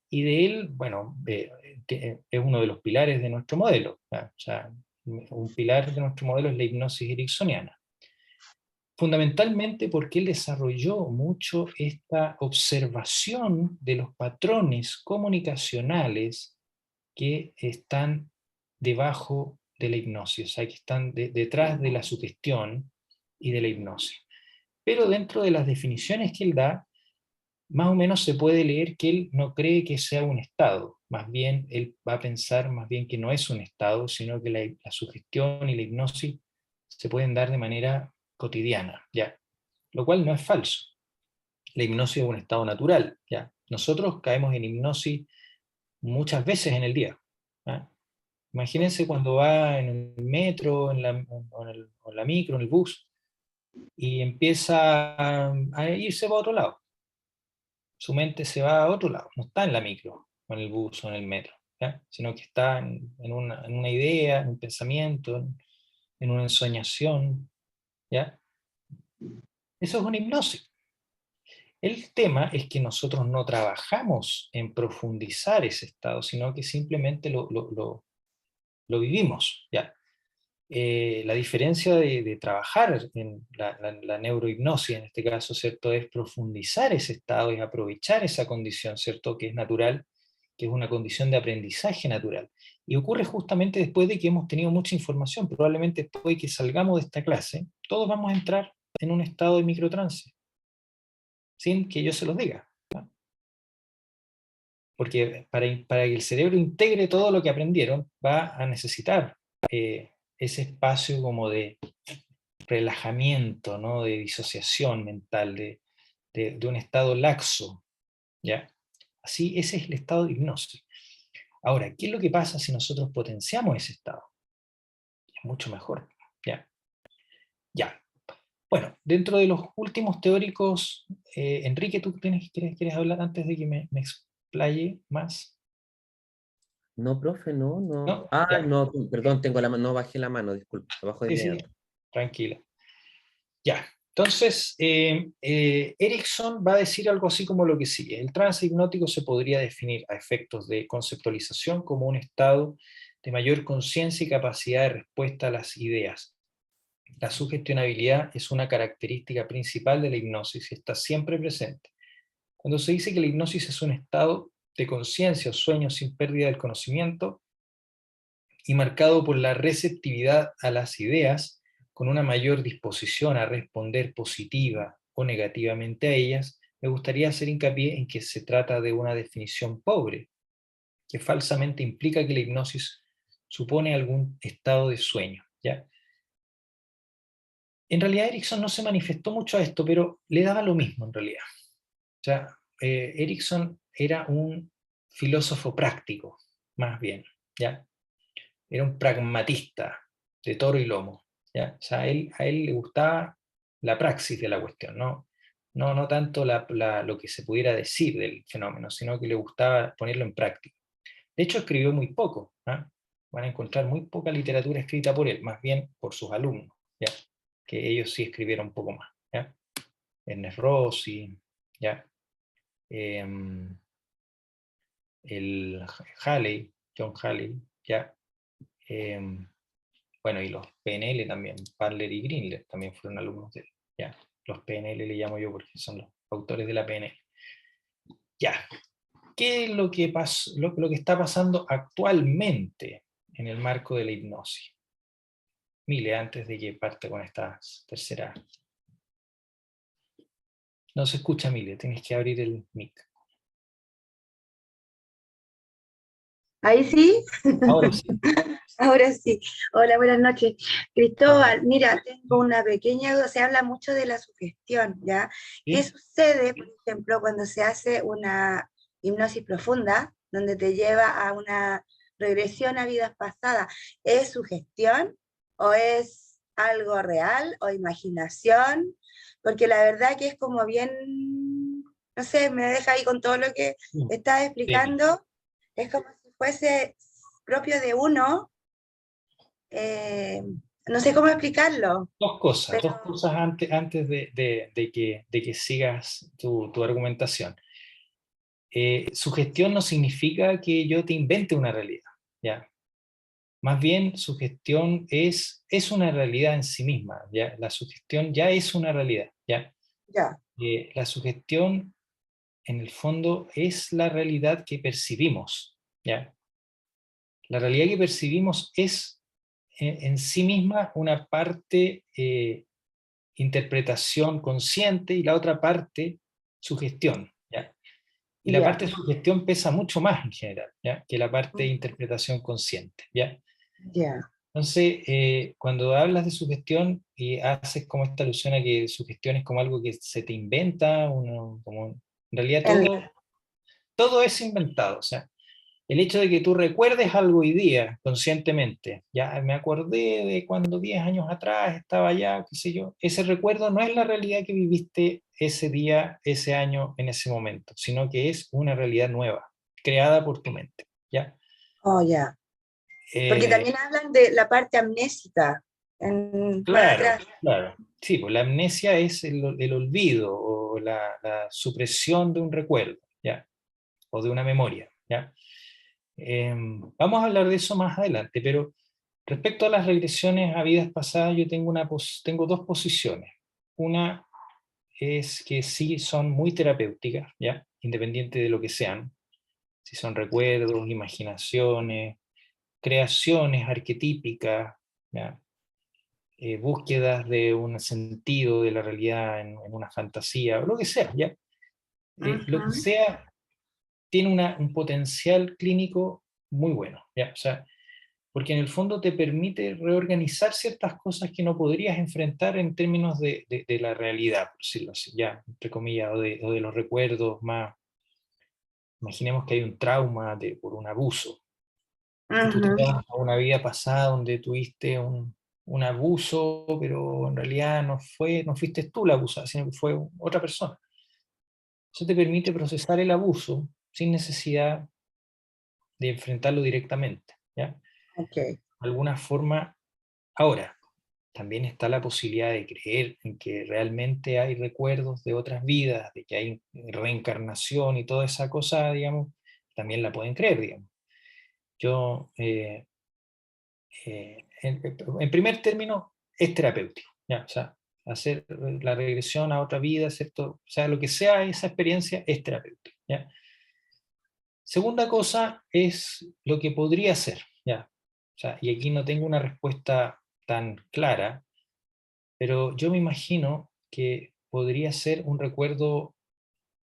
Y de él, bueno, es uno de los pilares de nuestro modelo, ¿ya? O sea, un pilar de nuestro modelo es la hipnosis ericksoniana. Fundamentalmente porque él desarrolló mucho esta observación de los patrones comunicacionales que están debajo de la hipnosis, o sea, que están detrás de la sugestión y de la hipnosis. Pero dentro de las definiciones que él da, más o menos se puede leer que él no cree que sea un estado, más bien él va a pensar más bien que no es un estado, sino que la sugestión y la hipnosis se pueden dar de manera cotidiana, ¿ya? Lo cual no es falso. La hipnosis es un estado natural, ¿ya? Nosotros caemos en hipnosis muchas veces en el día, ¿ya? Imagínense cuando va en el metro, en la micro, en el bus, y empieza a irse para otro lado. Su mente se va a otro lado, no está en la micro, o en el bus, o en el metro, ¿ya? Sino que está en una idea, en un pensamiento, en una ensoñación, ¿ya? Eso es una hipnosis. El tema es que nosotros no trabajamos en profundizar ese estado, sino que simplemente lo vivimos, ¿ya? La diferencia de trabajar en la neurohipnosis, en este caso, ¿cierto?, es profundizar ese estado, es aprovechar esa condición, ¿cierto?, que es natural, que es una condición de aprendizaje natural. Y ocurre justamente después de que hemos tenido mucha información, probablemente después de que salgamos de esta clase, todos vamos a entrar en un estado de microtrance, sin que yo se los diga, ¿no? Porque para que el cerebro integre todo lo que aprendieron, va a necesitar ese espacio como de relajamiento, ¿no? De disociación mental, de un estado laxo, ¿ya? Así, ese es el estado de hipnosis. Ahora, ¿qué es lo que pasa si nosotros potenciamos ese estado? Es mucho mejor, ¿ya? Ya. Bueno, dentro de los últimos teóricos, Enrique, ¿tú quieres hablar antes de que me explaye más? No, profe, no. ¿No? Ah, Ya. no, perdón, tengo la mano, no bajé la mano, disculpa, abajo de Sí, sí, inmediato. tranquila. Ya. Entonces, Erickson va a decir algo así como lo que sigue. El trance hipnótico se podría definir a efectos de conceptualización como un estado de mayor conciencia y capacidad de respuesta a las ideas. La sugestionabilidad es una característica principal de la hipnosis y está siempre presente. Cuando se dice que la hipnosis es un estado de conciencia o sueño sin pérdida del conocimiento y marcado por la receptividad a las ideas, con una mayor disposición a responder positiva o negativamente a ellas, me gustaría hacer hincapié en que se trata de una definición pobre, que falsamente implica que la hipnosis supone algún estado de sueño, ¿ya? En realidad Erickson no se manifestó mucho a esto, pero le daba lo mismo en realidad. O sea, Erickson era un filósofo práctico, más bien, ¿ya? Era un pragmatista de toro y lomo, ¿ya? O sea, a él le gustaba la praxis de la cuestión, no tanto lo que se pudiera decir del fenómeno, sino que le gustaba ponerlo en práctica. De hecho, escribió muy poco, ¿eh? Van a encontrar muy poca literatura escrita por él, más bien por sus alumnos, ¿ya? Que ellos sí escribieron un poco más, ¿ya? Ernest Rossi, ¿ya? El Halley, John Halley, ¿ya? Bueno, y los PNL también, Padler y Greenler también fueron alumnos de él, ¿ya? Los PNL le llamo yo porque son los autores de la PNL. Ya, ¿qué es lo que, lo que está pasando actualmente en el marco de la hipnosis? Mile, antes de que parte con esta tercera. No se escucha, Mile, tienes que abrir el mic. Ahí sí, Ahora sí. ahora sí. Hola, buenas noches. Hola. Cristóbal, mira, tengo una pequeña duda, se habla mucho de la sugestión, ¿ya? ¿Qué ¿Sí? sucede, por ejemplo, cuando se hace una hipnosis profunda, donde te lleva a una regresión a vidas pasadas? ¿Es sugestión o es algo real o imaginación? Porque la verdad que es como bien, no sé, me deja ahí con todo lo que estás Sí. explicando. Es como si fuese propio de uno, no sé cómo explicarlo, Dos cosas pero antes de que sigas tu argumentación. Sugestión no significa que yo te invente una realidad, ¿ya? Más bien, sugestión es una realidad en sí misma, ¿ya? La sugestión ya es una realidad, ¿ya? ya, La sugestión, en el fondo, es la realidad que percibimos, ¿ya? La realidad que percibimos es en sí misma una parte interpretación consciente y la otra parte sugestión, ¿ya? Y la ya, parte de sugestión pesa mucho más en general, ¿ya? Que la parte de interpretación consciente, ¿ya? ya, Entonces, cuando hablas de sugestión y haces como esta alusión a que sugestión es como algo que se te inventa, como, en realidad en- todo es inventado. O sea, el hecho de que tú recuerdes algo hoy día conscientemente, ya me acordé de cuando 10 años atrás estaba allá, qué sé yo, ese recuerdo no es la realidad que viviste ese día, ese año, en ese momento, sino que es una realidad nueva, creada por tu mente, ¿ya? oh, ya. Porque Eh, también hablan de la parte amnésica, para claro, atrás. claro. Sí, pues la amnesia es el olvido o la supresión de un recuerdo, ¿ya? O de una memoria, ¿ya? Vamos a hablar de eso más adelante, pero respecto a las regresiones a vidas pasadas, yo tengo, tengo dos posiciones. Una es que sí son muy terapéuticas, ¿ya? Independiente de lo que sean, si son recuerdos, imaginaciones, creaciones arquetípicas, ¿ya? Búsquedas de un sentido de la realidad en una fantasía, o lo que sea, ¿ya? Lo que Ujú. sea tiene un potencial clínico muy bueno, ¿ya? O sea, porque en el fondo te permite reorganizar ciertas cosas que no podrías enfrentar en términos de la realidad, por decirlo así, ya, entre comillas, o de los recuerdos más. Imaginemos que hay un trauma por un abuso, y tú te Ujú. vas a una vida pasada donde tuviste un abuso, pero en realidad no fuiste tú la abusada, sino que fue otra persona. Eso te permite procesar el abuso sin necesidad de enfrentarlo directamente, ¿ya? Ok, De alguna forma, ahora, también está la posibilidad de creer en que realmente hay recuerdos de otras vidas, de que hay reencarnación y toda esa cosa, digamos, también la pueden creer, digamos. Yo, en primer término, es terapéutico, ¿ya? O sea, hacer la regresión a otra vida, ¿cierto? O sea, lo que sea esa experiencia es terapéutico, ¿ya? Segunda cosa es lo que podría ser, ¿ya? O sea, y aquí no tengo una respuesta tan clara, pero yo me imagino que podría ser un recuerdo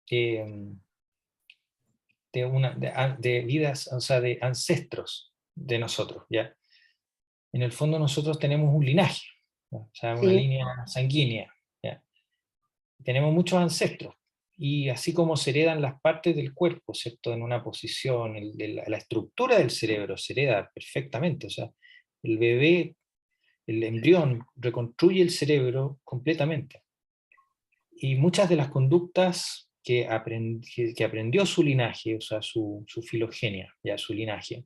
de de vidas, o sea, de ancestros de nosotros, ¿ya? En el fondo nosotros tenemos un linaje, ¿no? O sea, una Sí. línea sanguínea, ¿ya? Tenemos muchos ancestros, y así como se heredan las partes del cuerpo, ¿cierto? En una posición, la estructura del cerebro se hereda perfectamente, o sea, el bebé, el embrión, reconstruye el cerebro completamente. Y muchas de las conductas que aprendió su linaje, o sea, su filogenia, ya su linaje,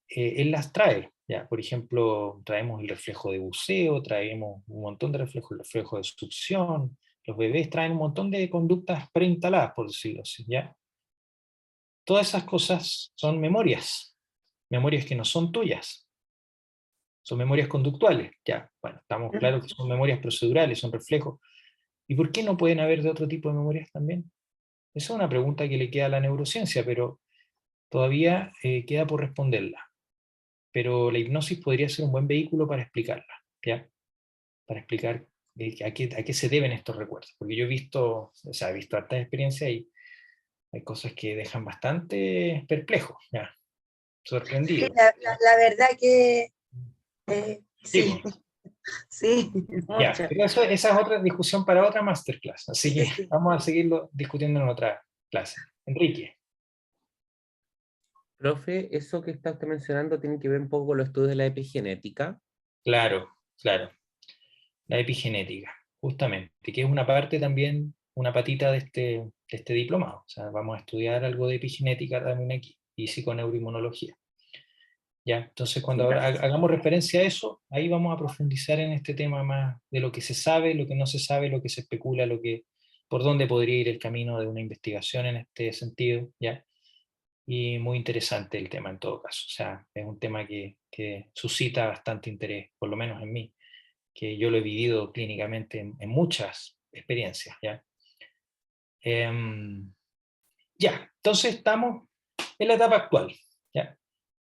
él las trae. Ya, por ejemplo, traemos el reflejo de buceo, traemos un montón de reflejos, el reflejo de succión. Los bebés traen un montón de conductas preinstaladas, por decirlo así, ¿ya? Todas esas cosas son memorias que no son tuyas, son memorias conductuales, ya. Bueno, estamos claros que son memorias procedurales, son reflejos. ¿Y por qué no pueden haber de otro tipo de memorias también? Esa es una pregunta que le queda a la neurociencia, pero todavía queda por responderla. Pero la hipnosis podría ser un buen vehículo para explicarla, ¿ya? Para explicar a qué se deben estos recuerdos. Porque yo he visto, o sea, he visto hartas experiencias y hay cosas que dejan bastante perplejos, ¿ya? Sí, Sorprendido. la verdad que Sí, sí, pues. sí, Ya, mucho. pero esa es otra discusión para otra masterclass, así que Sí. vamos a seguirlo discutiendo en otra clase. Enrique. Profe, eso que está usted mencionando tiene que ver un poco con los estudios de la epigenética. Claro, claro. La epigenética, justamente, que es una parte también, una patita de este diplomado. O sea, vamos a estudiar algo de epigenética también aquí, y psiconeuroinmunología. ¿Ya? Entonces, cuando Sí. hagamos referencia a eso, ahí vamos a profundizar en este tema más de lo que se sabe, lo que no se sabe, lo que se especula, por dónde podría ir el camino de una investigación en este sentido, ¿ya? Y muy interesante el tema en todo caso. O sea, es un tema que suscita bastante interés, por lo menos en mí, que yo lo he vivido clínicamente en muchas experiencias, ¿ya? Ya, entonces estamos en la etapa actual, ¿ya?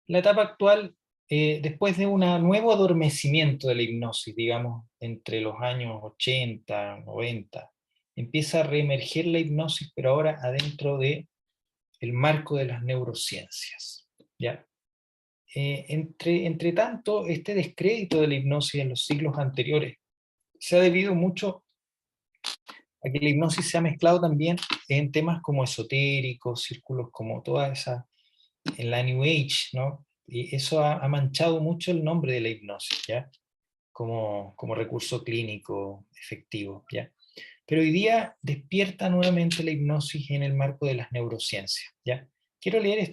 La etapa actual, después de un nuevo adormecimiento de la hipnosis, digamos, entre los años 80, 90, empieza a reemerger la hipnosis, pero ahora adentro del marco de las neurociencias, ¿ya? Entre tanto, este descrédito de la hipnosis en los siglos anteriores se ha debido mucho a que la hipnosis se ha mezclado también en temas como esotéricos, círculos como toda esa, en la New Age, ¿no? Y eso ha manchado mucho el nombre de la hipnosis, ¿ya? Como recurso clínico efectivo, ¿ya? Pero hoy día despierta nuevamente la hipnosis en el marco de las neurociencias, ¿ya? Quiero leer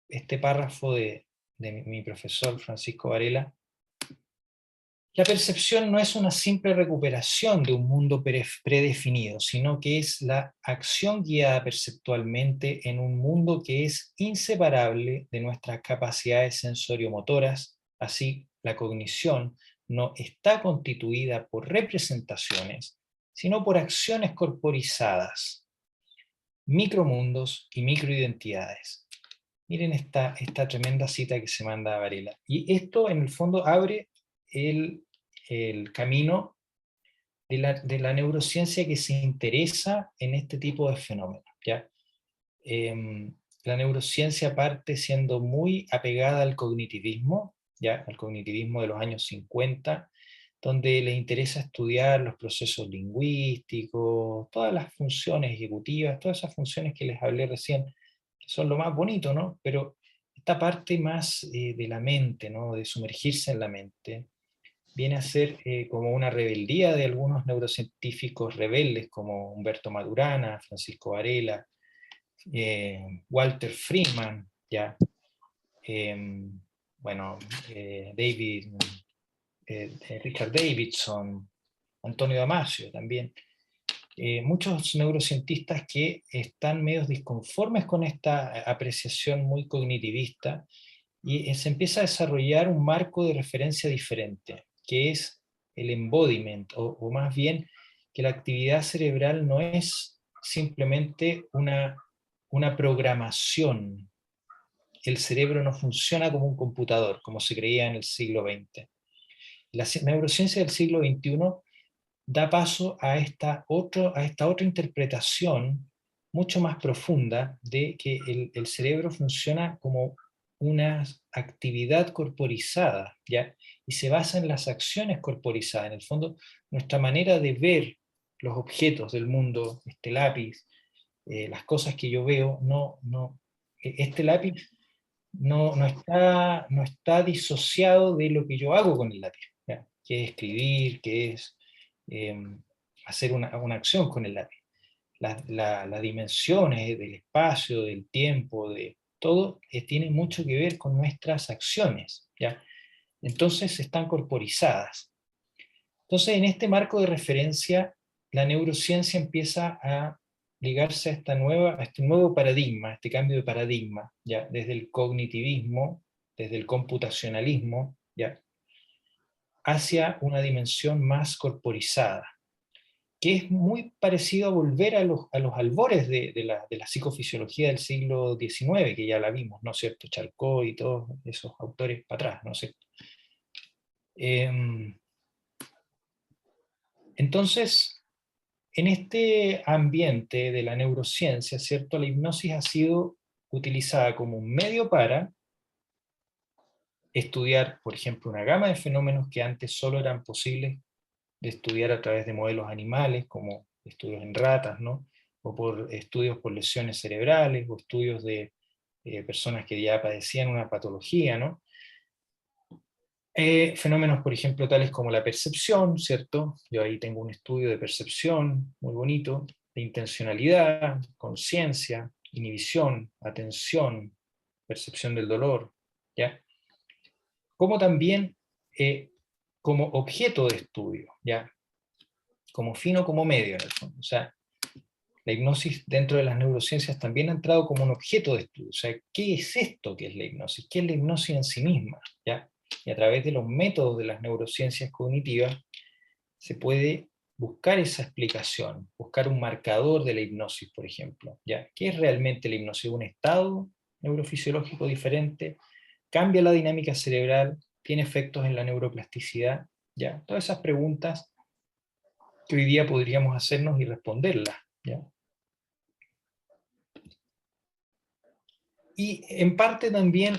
este párrafo de mi profesor Francisco Varela. La percepción no es una simple recuperación de un mundo predefinido, sino que es la acción guiada perceptualmente en un mundo que es inseparable de nuestras capacidades sensoriomotoras. Así, la cognición no está constituida por representaciones, sino por acciones corporizadas, micromundos y microidentidades. Miren esta tremenda cita que se manda a Varela. Y esto, en el fondo, abre el camino de la neurociencia que se interesa en este tipo de fenómenos, ¿ya? La neurociencia parte siendo muy apegada al cognitivismo, ¿ya? Al cognitivismo de los años 50, donde les interesa estudiar los procesos lingüísticos, todas las funciones ejecutivas, todas esas funciones que les hablé recién, que son lo más bonito, ¿no? Pero esta parte más de la mente, ¿no? De sumergirse en la mente, viene a ser como una rebeldía de algunos neurocientíficos rebeldes como Humberto Maturana, Francisco Varela, Walter Freeman, ¿ya? Bueno, David Richard Davidson, Antonio Damasio también, muchos neurocientistas que están medio disconformes con esta apreciación muy cognitivista, y se empieza a desarrollar un marco de referencia diferente, que es el embodiment, o más bien que la actividad cerebral no es simplemente una programación. El cerebro no funciona como un computador, como se creía en el siglo XX. La neurociencia del siglo XXI da paso a esta otra interpretación mucho más profunda de que el cerebro funciona como una actividad corporizada, ¿ya? Y se basa en las acciones corporizadas. En el fondo, nuestra manera de ver los objetos del mundo, este lápiz, las cosas que yo veo, este lápiz no está disociado de lo que yo hago con el lápiz, ¿ya? Que es escribir, que es hacer una acción con el lápiz. Las dimensiones del espacio, del tiempo, de todo, tiene mucho que ver con nuestras acciones, ¿ya? Entonces están corporizadas. Entonces, en este marco de referencia, la neurociencia empieza a ligarse a este nuevo paradigma, a este cambio de paradigma, ¿ya? Desde el cognitivismo, desde el computacionalismo, ¿ya? Hacia una dimensión más corporizada, que es muy parecido a volver a los albores de la psicofisiología del siglo XIX, que ya la vimos, ¿no es cierto? Charcot y todos esos autores para atrás, ¿no es cierto? Entonces, en este ambiente de la neurociencia, ¿cierto? La hipnosis ha sido utilizada como un medio para estudiar, por ejemplo, una gama de fenómenos que antes solo eran posibles de estudiar a través de modelos animales, como estudios en ratas, ¿no? O por estudios por lesiones cerebrales, o estudios de personas que ya padecían una patología, ¿no? Fenómenos, por ejemplo, tales como la percepción, ¿cierto? Yo ahí tengo un estudio de percepción muy bonito, de intencionalidad, conciencia, inhibición, atención, percepción del dolor, ¿ya? Como también como objeto de estudio, ¿ya? Como fin o como medio, en el fondo. O sea, la hipnosis dentro de las neurociencias también ha entrado como un objeto de estudio. O sea, ¿qué es esto que es la hipnosis? ¿Qué es la hipnosis en sí misma? ¿Ya? Y a través de los métodos de las neurociencias cognitivas se puede buscar esa explicación, buscar un marcador de la hipnosis, por ejemplo, ¿ya? ¿Qué es realmente la hipnosis? ¿Un estado neurofisiológico diferente? ¿Cambia la dinámica cerebral? ¿Tiene efectos en la neuroplasticidad? ¿Ya? Todas esas preguntas que hoy día podríamos hacernos y responderlas, ¿ya? Y en parte también,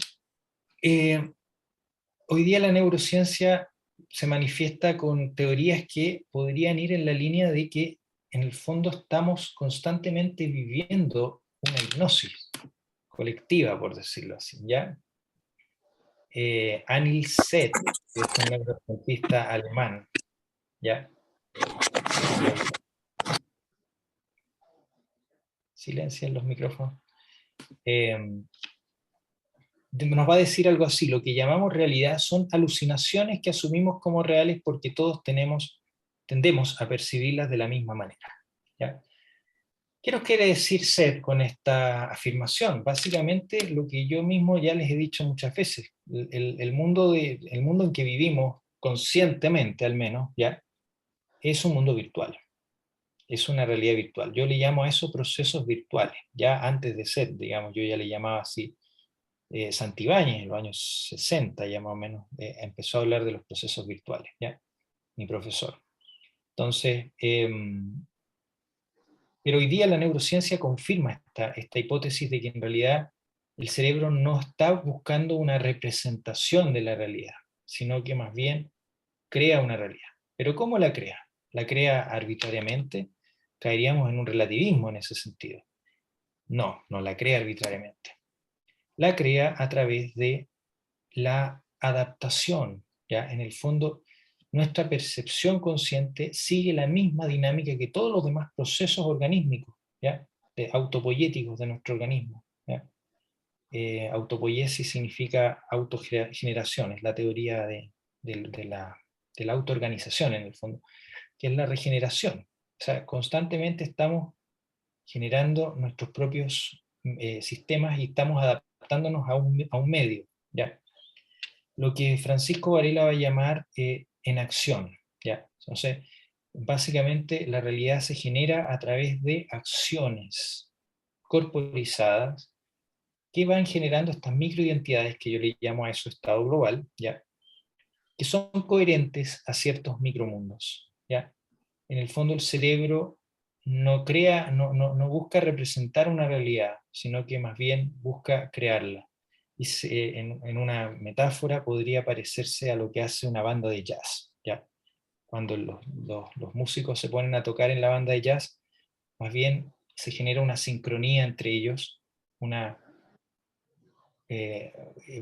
hoy día la neurociencia se manifiesta con teorías que podrían ir en la línea de que en el fondo estamos constantemente viviendo una hipnosis colectiva, por decirlo así, ¿ya? Anil Seth, que es un neurocientista alemán, ¿ya? Silencio en los micrófonos. Nos va a decir algo así: lo que llamamos realidad son alucinaciones que asumimos como reales porque todos tendemos a percibirlas de la misma manera, ¿ya? ¿Qué nos quiere decir Seth con esta afirmación? Básicamente lo que yo mismo ya les he dicho muchas veces: el mundo en que vivimos, conscientemente al menos, ¿ya? Es un mundo virtual, es una realidad virtual. Yo le llamo a eso procesos virtuales. Ya antes de Seth, digamos, yo ya le llamaba así. Santibáñez, en los años 60 ya más o menos, empezó a hablar de los procesos virtuales, ¿ya? Mi profesor. Entonces, pero hoy día la neurociencia confirma esta hipótesis de que en realidad el cerebro no está buscando una representación de la realidad, sino que más bien crea una realidad. ¿Pero cómo la crea? ¿La crea arbitrariamente? Caeríamos en un relativismo en ese sentido. No, no la crea arbitrariamente. La crea a través de la adaptación, ¿ya? En el fondo, nuestra percepción consciente sigue la misma dinámica que todos los demás procesos organísmicos, ¿ya? Autopoyéticos de nuestro organismo, ¿ya? Autopoiesis significa autogeneración, es la teoría de la la autoorganización en el fondo, que es la regeneración. O sea, constantemente estamos generando nuestros propios sistemas y estamos adaptándonos a un medio, ¿ya? Lo que Francisco Varela va a llamar en acción, ¿ya? Entonces, básicamente la realidad se genera a través de acciones corporizadas que van generando estas microidentidades, que yo le llamo a eso estado global, ¿ya? Que son coherentes a ciertos micromundos, ¿ya? En el fondo el cerebro no crea, no busca representar una realidad, sino que más bien busca crearla. Y en una metáfora podría parecerse a lo que hace una banda de jazz, ¿ya? Cuando los músicos se ponen a tocar en la banda de jazz, más bien se genera una sincronía entre ellos,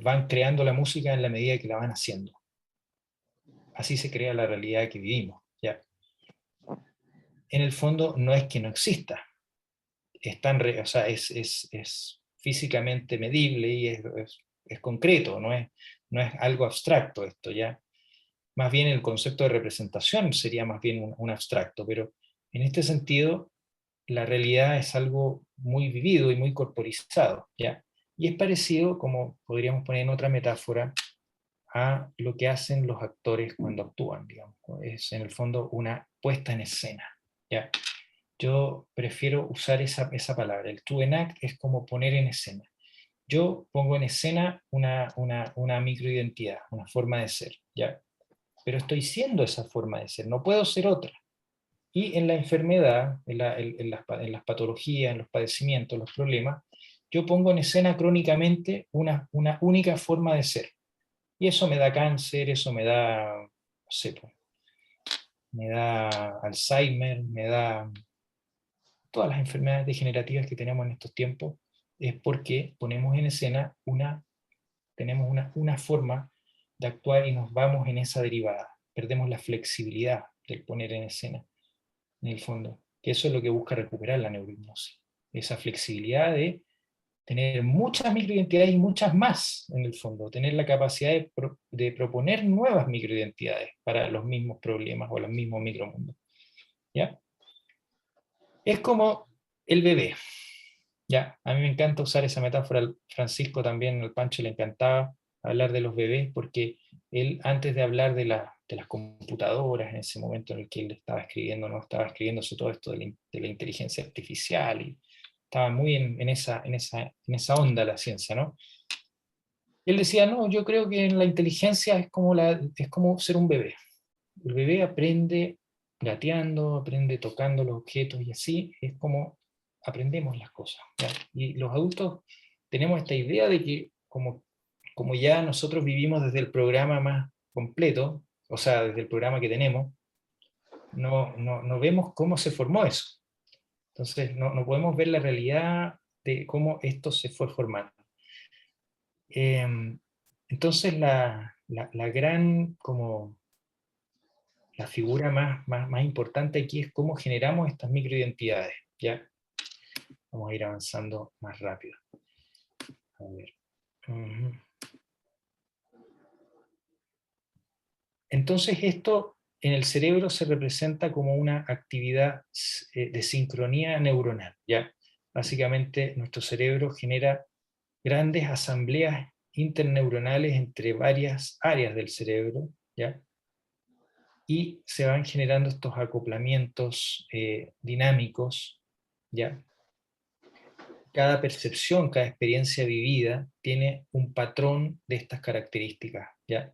van creando la música en la medida que la van haciendo. Así se crea la realidad que vivimos, ¿ya? En el fondo no es que no exista, o sea, es físicamente medible y es concreto, no es algo abstracto esto, ¿ya? Más bien el concepto de representación sería más bien un abstracto, pero en este sentido la realidad es algo muy vivido y muy corporizado, ¿ya? Y es parecido, como podríamos poner en otra metáfora, a lo que hacen los actores cuando actúan, digamos. Es en el fondo una puesta en escena, ¿ya? Yo prefiero usar esa palabra. El to enact es como poner en escena. Yo pongo en escena una microidentidad, una forma de ser, ¿ya? Pero estoy siendo esa forma de ser, no puedo ser otra. Y en la enfermedad, en las patologías, en los padecimientos, los problemas, yo pongo en escena crónicamente una única forma de ser. Y eso me da cáncer, eso me da, no sé, me da Alzheimer, me da todas las enfermedades degenerativas que tenemos en estos tiempos, es porque ponemos en escena tenemos una forma de actuar y nos vamos en esa derivada. Perdemos la flexibilidad del poner en escena, en el fondo. Que eso es lo que busca recuperar la neurohipnosis. Esa flexibilidad de tener muchas microidentidades y muchas más, en el fondo. Tener la capacidad de proponer nuevas microidentidades para los mismos problemas o los mismos micromundos. ¿Ya? Es como el bebé. ¿Ya? A mí me encanta usar esa metáfora, Francisco también, al Pancho le encantaba hablar de los bebés, porque él, antes de hablar de las computadoras, en ese momento en el que él estaba escribiendo, ¿no? Estaba escribiéndose todo esto de la inteligencia artificial, y estaba muy en esa onda la ciencia, ¿no? Y él decía, no, yo creo que la inteligencia es como ser un bebé. El bebé aprende gateando, aprende tocando los objetos, y así es como aprendemos las cosas, ¿ya? Y los adultos tenemos esta idea de que como ya nosotros vivimos desde el programa más completo, o sea, desde el programa que tenemos, no vemos cómo se formó eso. Entonces no podemos ver la realidad de cómo esto se fue formando. Entonces la gran, como la figura más importante aquí es cómo generamos estas microidentidades, ¿ya? Vamos a ir avanzando más rápido. A ver. Entonces esto en el cerebro se representa como una actividad de sincronía neuronal, ¿ya? Básicamente nuestro cerebro genera grandes asambleas interneuronales entre varias áreas del cerebro, ¿ya? Y se van generando estos acoplamientos dinámicos, ¿ya? Cada percepción, cada experiencia vivida tiene un patrón de estas características, ¿ya?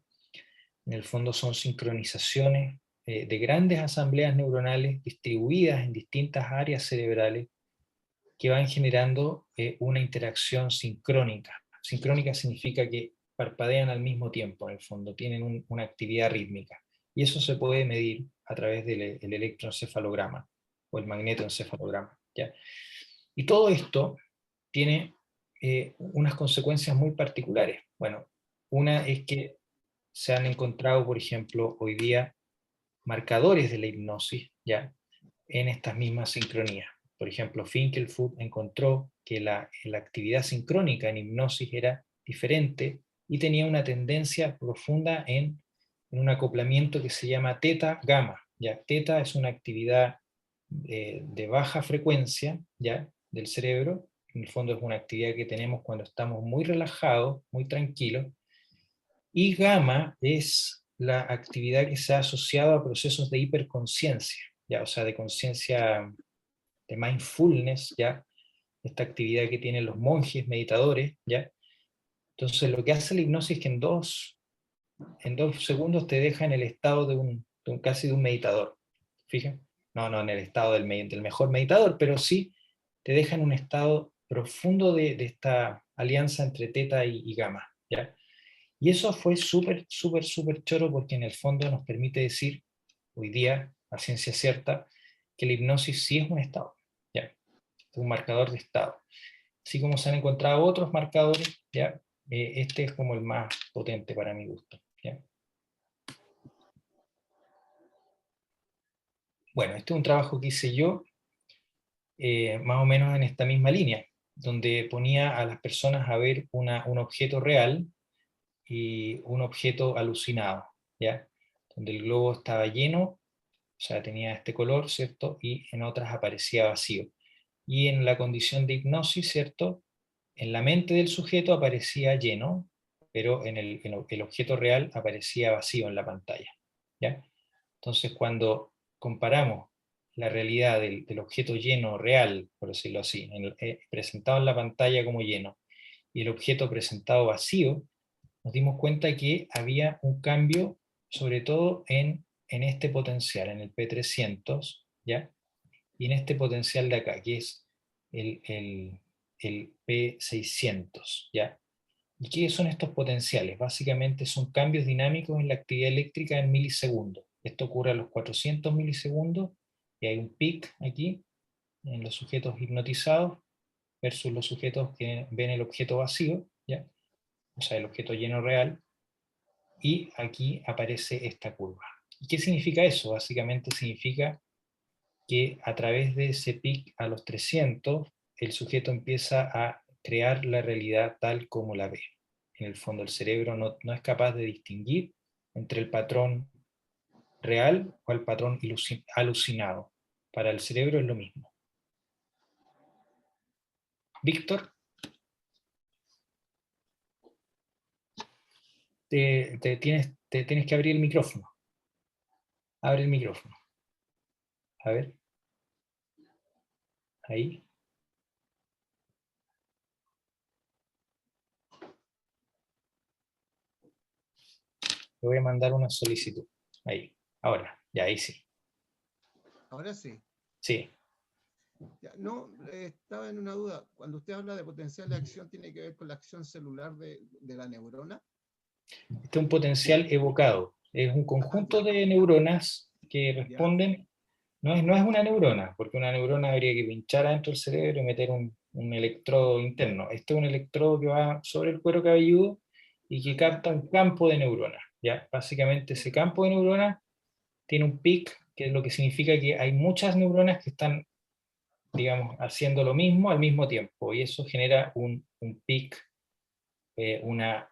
En el fondo son sincronizaciones de grandes asambleas neuronales distribuidas en distintas áreas cerebrales que van generando una interacción sincrónica. Sincrónica significa que parpadean al mismo tiempo, en el fondo, tienen una actividad rítmica. Y eso se puede medir a través del electroencefalograma o el magnetoencefalograma, ¿ya? Y todo esto tiene unas consecuencias muy particulares. Bueno, una es que se han encontrado, por ejemplo, hoy día marcadores de la hipnosis, ¿ya? En estas mismas sincronías. Por ejemplo, Finkelfood encontró que la actividad sincrónica en hipnosis era diferente y tenía una tendencia profunda en en un acoplamiento que se llama teta-gamma. ¿Ya? Teta es una actividad de baja frecuencia, ¿ya? Del cerebro. En el fondo es una actividad que tenemos cuando estamos muy relajados, muy tranquilos. Y gamma es la actividad que se ha asociado a procesos de hiperconciencia, ¿ya? O sea, de conciencia, de mindfulness, ¿ya? Esta actividad que tienen los monjes meditadores, ¿ya? Entonces lo que hace la hipnosis es que en dos segundos te deja en el estado casi de un meditador. ¿Fíjense? No en el estado del mejor meditador, pero sí te deja en un estado profundo de esta alianza entre teta y gamma, ¿ya? Y eso fue súper choro, porque en el fondo nos permite decir, hoy día, a ciencia cierta, que la hipnosis sí es un estado, ¿ya? Es un marcador de estado. Así como se han encontrado otros marcadores, ¿ya? Este es como el más potente para mi gusto, ¿ya? Bueno, este es un trabajo que hice yo, más o menos en esta misma línea, donde ponía a las personas a ver un objeto real y un objeto alucinado, ¿ya? Donde el globo estaba lleno, o sea, tenía este color, ¿cierto? Y en otras aparecía vacío. Y en la condición de hipnosis, ¿cierto? En la mente del sujeto aparecía lleno, pero el objeto real aparecía vacío en la pantalla, ¿ya? Entonces, cuando comparamos la realidad del objeto lleno real, por decirlo así, presentado en la pantalla como lleno, y el objeto presentado vacío, nos dimos cuenta que había un cambio, sobre todo en este potencial, en el P300, ¿ya? Y en este potencial de acá, que es el P600, ¿ya? ¿Y qué son estos potenciales? Básicamente son cambios dinámicos en la actividad eléctrica en milisegundos. Esto ocurre a los 400 milisegundos, y hay un pic aquí, en los sujetos hipnotizados, versus los sujetos que ven el objeto vacío, ¿ya? O sea, el objeto lleno real, y aquí aparece esta curva. ¿Y qué significa eso? Básicamente significa que a través de ese pic a los 300, el sujeto empieza a crear la realidad tal como la ve. En el fondo el cerebro no es capaz de distinguir entre el patrón real o el patrón alucinado. Para el cerebro es lo mismo. Víctor, te tienes que abrir el micrófono. Abre el micrófono. A ver. Ahí. Le voy a mandar una solicitud. Ahí. Ahora. Ya, ahí sí. Ahora sí. Sí. Ya, no, estaba en una duda. Cuando usted habla de potencial de acción, ¿tiene que ver con la acción celular de la neurona? Este es un potencial evocado. Es un conjunto de neuronas que responden. No es una neurona, porque una neurona habría que pinchar adentro del cerebro y meter un electrodo interno. Este es un electrodo que va sobre el cuero cabelludo y que capta un campo de neuronas, ¿ya? Básicamente ese campo de neuronas tiene un pic, que es lo que significa que hay muchas neuronas que están, digamos, haciendo lo mismo al mismo tiempo, y eso genera un pic, una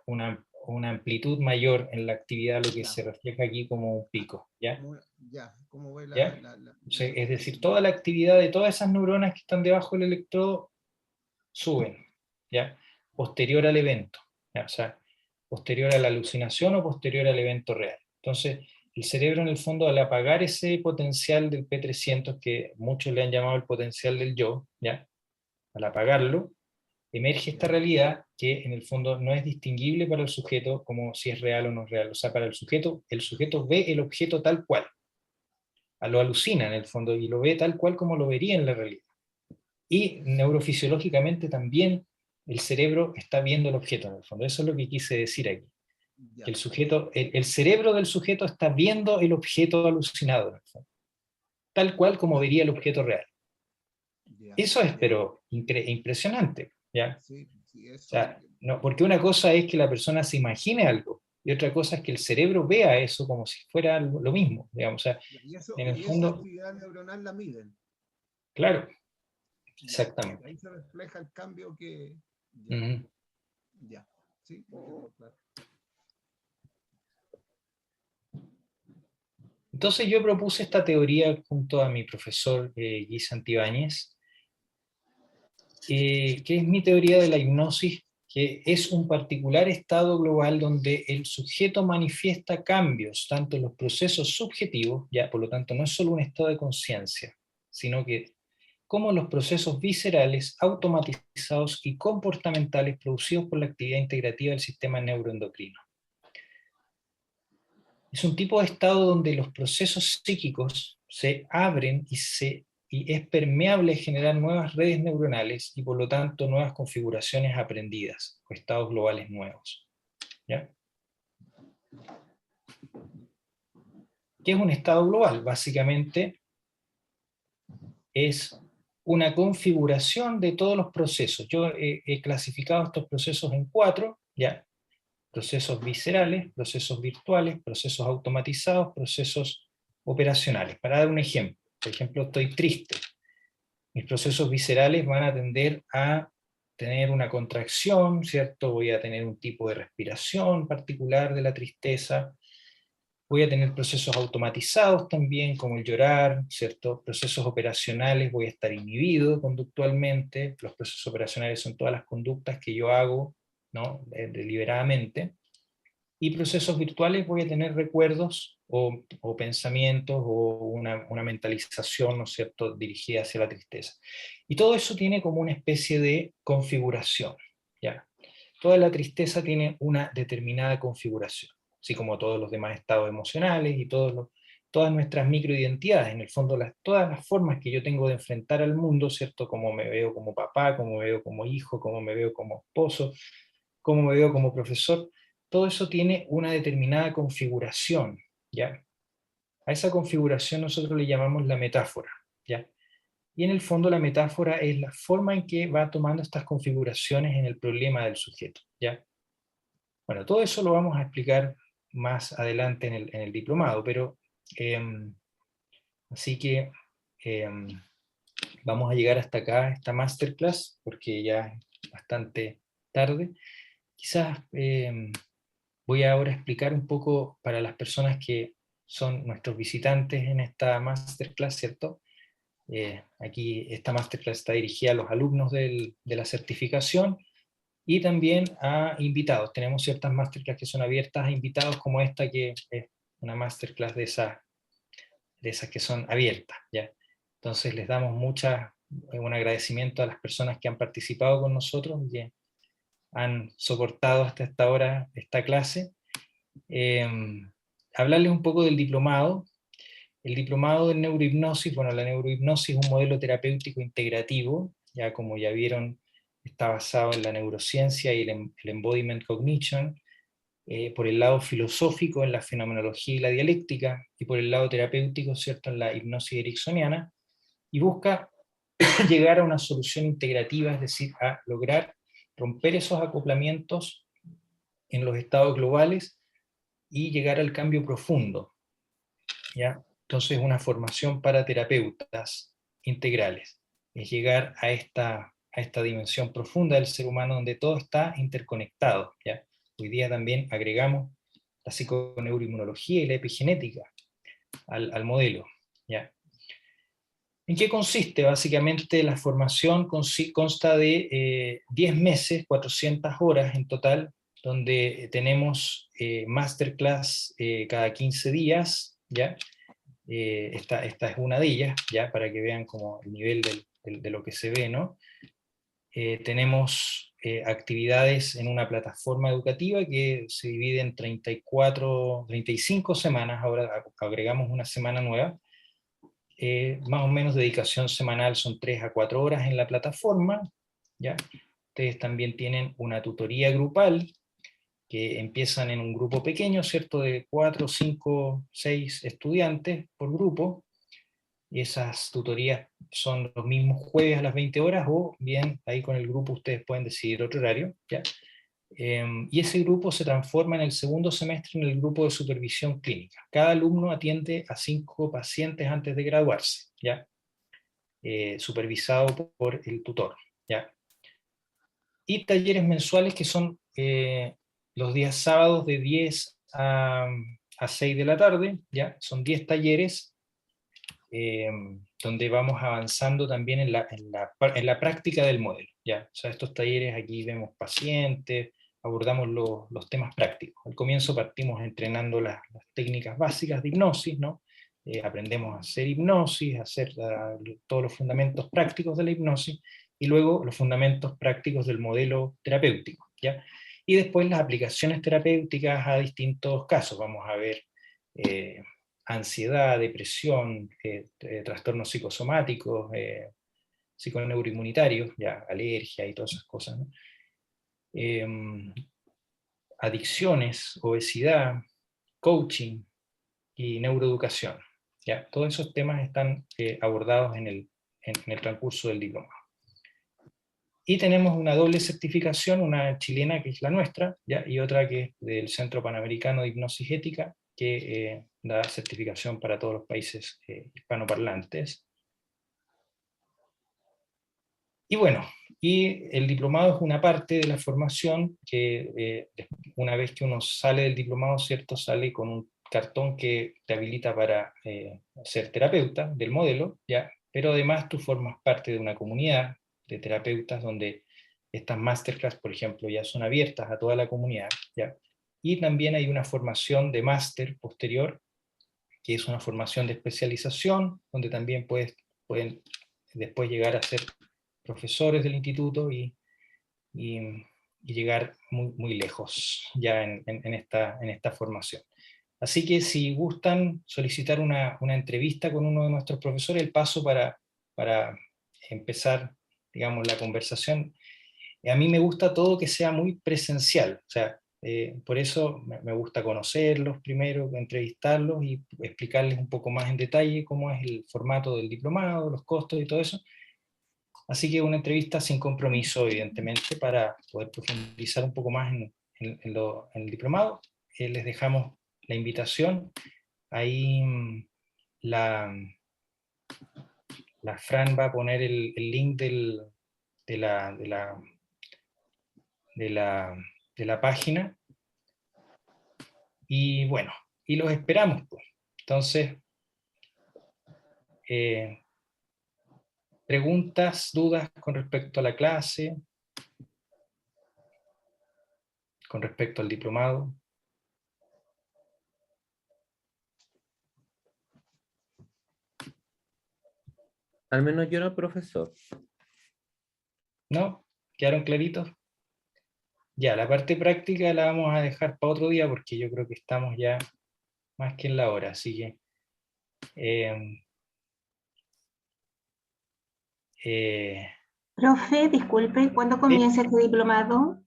amplitud mayor en la actividad, lo que se refleja aquí como un pico, ¿ya? ¿Cómo ve ¿Ya? Es decir, toda la actividad de todas esas neuronas que están debajo del electrodo suben, ¿ya? Posterior al evento, ¿ya? O sea, posterior a la alucinación o posterior al evento real. Entonces, el cerebro en el fondo, al apagar ese potencial del P300, que muchos le han llamado el potencial del yo, ¿ya? Al apagarlo, emerge esta realidad que en el fondo no es distinguible para el sujeto como si es real o no es real. O sea, para el sujeto ve el objeto tal cual. Lo alucina en el fondo y lo ve tal cual como lo vería en la realidad. Y neurofisiológicamente también el cerebro está viendo el objeto en el fondo. Eso es lo que quise decir aquí. Que el sujeto, el cerebro del sujeto está viendo el objeto alucinado en el fondo, tal cual como vería el objeto real. Eso es, pero impresionante, ¿ya? Sí, O sea, no, porque una cosa es que la persona se imagine algo, y otra cosa es que el cerebro vea eso como si fuera lo mismo, digamos. O sea, en el fondo, esa actividad neuronal la miden. Claro, exactamente. Ahí se refleja el cambio que... Ya, sí, claro. Entonces yo propuse esta teoría junto a mi profesor Guy Santibáñez, que es mi teoría de la hipnosis, que es un particular estado global donde el sujeto manifiesta cambios, tanto en los procesos subjetivos, ya por lo tanto no es solo un estado de conciencia, sino que como los procesos viscerales, automatizados y comportamentales producidos por la actividad integrativa del sistema neuroendocrino. Es un tipo de estado donde los procesos psíquicos se abren y es permeable generar nuevas redes neuronales y por lo tanto nuevas configuraciones aprendidas o estados globales nuevos. ¿Ya? ¿Qué es un estado global? Básicamente es una configuración de todos los procesos. Yo he clasificado estos procesos en 4, ¿ya? Procesos viscerales, procesos virtuales, procesos automatizados, procesos operacionales. Para dar un ejemplo, por ejemplo, estoy triste. Mis procesos viscerales van a tender a tener una contracción, ¿cierto? Voy a tener un tipo de respiración particular de la tristeza. Voy a tener procesos automatizados también, como el llorar, ¿cierto? Procesos operacionales, voy a estar inhibido conductualmente. Los procesos operacionales son todas las conductas que yo hago, ¿no? Deliberadamente. Y procesos virtuales voy a tener recuerdos o pensamientos o una mentalización, ¿no es cierto?, dirigida hacia la tristeza. Y todo eso tiene como una especie de configuración, ¿ya? Toda la tristeza tiene una determinada configuración, así como todos los demás estados emocionales y todas nuestras microidentidades, en el fondo todas las formas que yo tengo de enfrentar al mundo, ¿cierto? Cómo me veo como papá, cómo me veo como hijo, cómo me veo como esposo, cómo me veo como profesor, todo eso tiene una determinada configuración, ¿ya? A esa configuración nosotros le llamamos la metáfora, ¿ya? Y en el fondo la metáfora es la forma en que va tomando estas configuraciones en el problema del sujeto, ¿ya? Bueno, todo eso lo vamos a explicar más adelante en el diplomado, pero así que vamos a llegar hasta acá, esta masterclass, porque ya es bastante tarde. Quizás voy ahora a explicar un poco para las personas que son nuestros visitantes en esta masterclass, ¿cierto? Aquí esta masterclass está dirigida a los alumnos de la certificación y también a invitados. Tenemos ciertas masterclass que son abiertas a invitados, como esta, que es una masterclass de esas que son abiertas, ¿ya? Entonces les damos un agradecimiento a las personas que han participado con nosotros y que han soportado hasta esta hora esta clase. Hablarles un poco del diplomado. El diplomado en neurohipnosis, bueno, la neurohipnosis es un modelo terapéutico integrativo, ya como ya vieron, está basado en la neurociencia y el embodiment cognition, por el lado filosófico en la fenomenología y la dialéctica, y por el lado terapéutico, ¿cierto?, en la hipnosis ericksoniana, y busca llegar a una solución integrativa, es decir, a lograr romper esos acoplamientos en los estados globales y llegar al cambio profundo, ¿ya? Entonces, una formación para terapeutas integrales es llegar a esta dimensión profunda del ser humano donde todo está interconectado, ¿ya? Hoy día también agregamos la psiconeuroinmunología y la epigenética al modelo, ¿ya? ¿En qué consiste? Básicamente la formación consta de 10 meses, 400 horas en total, donde tenemos masterclass cada 15 días, ¿ya? Esta es una de ellas, ¿ya? Para que vean como el nivel de lo que se ve, ¿no? Tenemos actividades en una plataforma educativa que se divide en 35 semanas, ahora agregamos una semana nueva. Más o menos dedicación semanal son 3 a 4 horas en la plataforma, ¿ya? Ustedes también tienen una tutoría grupal, que empiezan en un grupo pequeño, ¿cierto?, de 4, 5, 6 estudiantes por grupo. Esas tutorías son los mismos jueves a las 20 horas, o bien ahí con el grupo ustedes pueden decidir otro horario, ¿ya? Y ese grupo se transforma en el segundo semestre en el grupo de supervisión clínica. Cada alumno atiende a 5 pacientes antes de graduarse, ¿ya? Supervisado por el tutor, ¿ya? Y talleres mensuales que son los días sábados de 10 a a 6 de la tarde, ¿ya? Son 10 talleres, donde vamos avanzando también en la práctica del modelo, ¿ya? O sea, estos talleres aquí vemos pacientes, abordamos los temas prácticos. Al comienzo partimos entrenando las técnicas básicas de hipnosis, ¿no? Aprendemos a hacer hipnosis, a hacer todos los fundamentos prácticos de la hipnosis, y luego los fundamentos prácticos del modelo terapéutico, ¿ya? Y después las aplicaciones terapéuticas a distintos casos. Vamos a ver ansiedad, depresión, trastornos psicosomáticos, psiconeuroinmunitarios, ya, alergia y todas esas cosas, ¿no? Adicciones, obesidad, coaching y neuroeducación. ¿Ya? Todos esos temas están abordados en el transcurso del diplomado. Y tenemos una doble certificación, una chilena que es la nuestra, ¿ya? Y otra que es del Centro Panamericano de Hipnosis Ética, que da certificación para todos los países hispanoparlantes. Y bueno, y el diplomado es una parte de la formación que una vez que uno sale del diplomado, ¿cierto? Sale con un cartón que te habilita para ser terapeuta del modelo, ¿ya? Pero además tú formas parte de una comunidad de terapeutas donde estas masterclass, por ejemplo, ya son abiertas a toda la comunidad, ¿ya? Y también hay una formación de máster posterior, que es una formación de especialización, donde también pueden después llegar a ser profesores del instituto y llegar muy lejos ya en esta formación. Así que si gustan solicitar una entrevista con uno de nuestros profesores, el paso para empezar, digamos, la conversación, a mí me gusta todo que sea muy presencial, o sea, por eso me gusta conocerlos primero, entrevistarlos y explicarles un poco más en detalle cómo es el formato del diplomado, los costos y todo eso. Así que una entrevista sin compromiso, evidentemente, para poder profundizar un poco más en el diplomado. Les dejamos la invitación. Ahí la Fran va a poner el link de la página. Y bueno, y los esperamos, pues. Entonces, preguntas, dudas con respecto a la clase, con respecto al diplomado. Al menos yo era profesor. ¿No? ¿Quedaron claritos? Ya, la parte práctica la vamos a dejar para otro día porque yo creo que estamos ya más que en la hora, así que Profe, disculpe, ¿cuándo comienza este diplomado?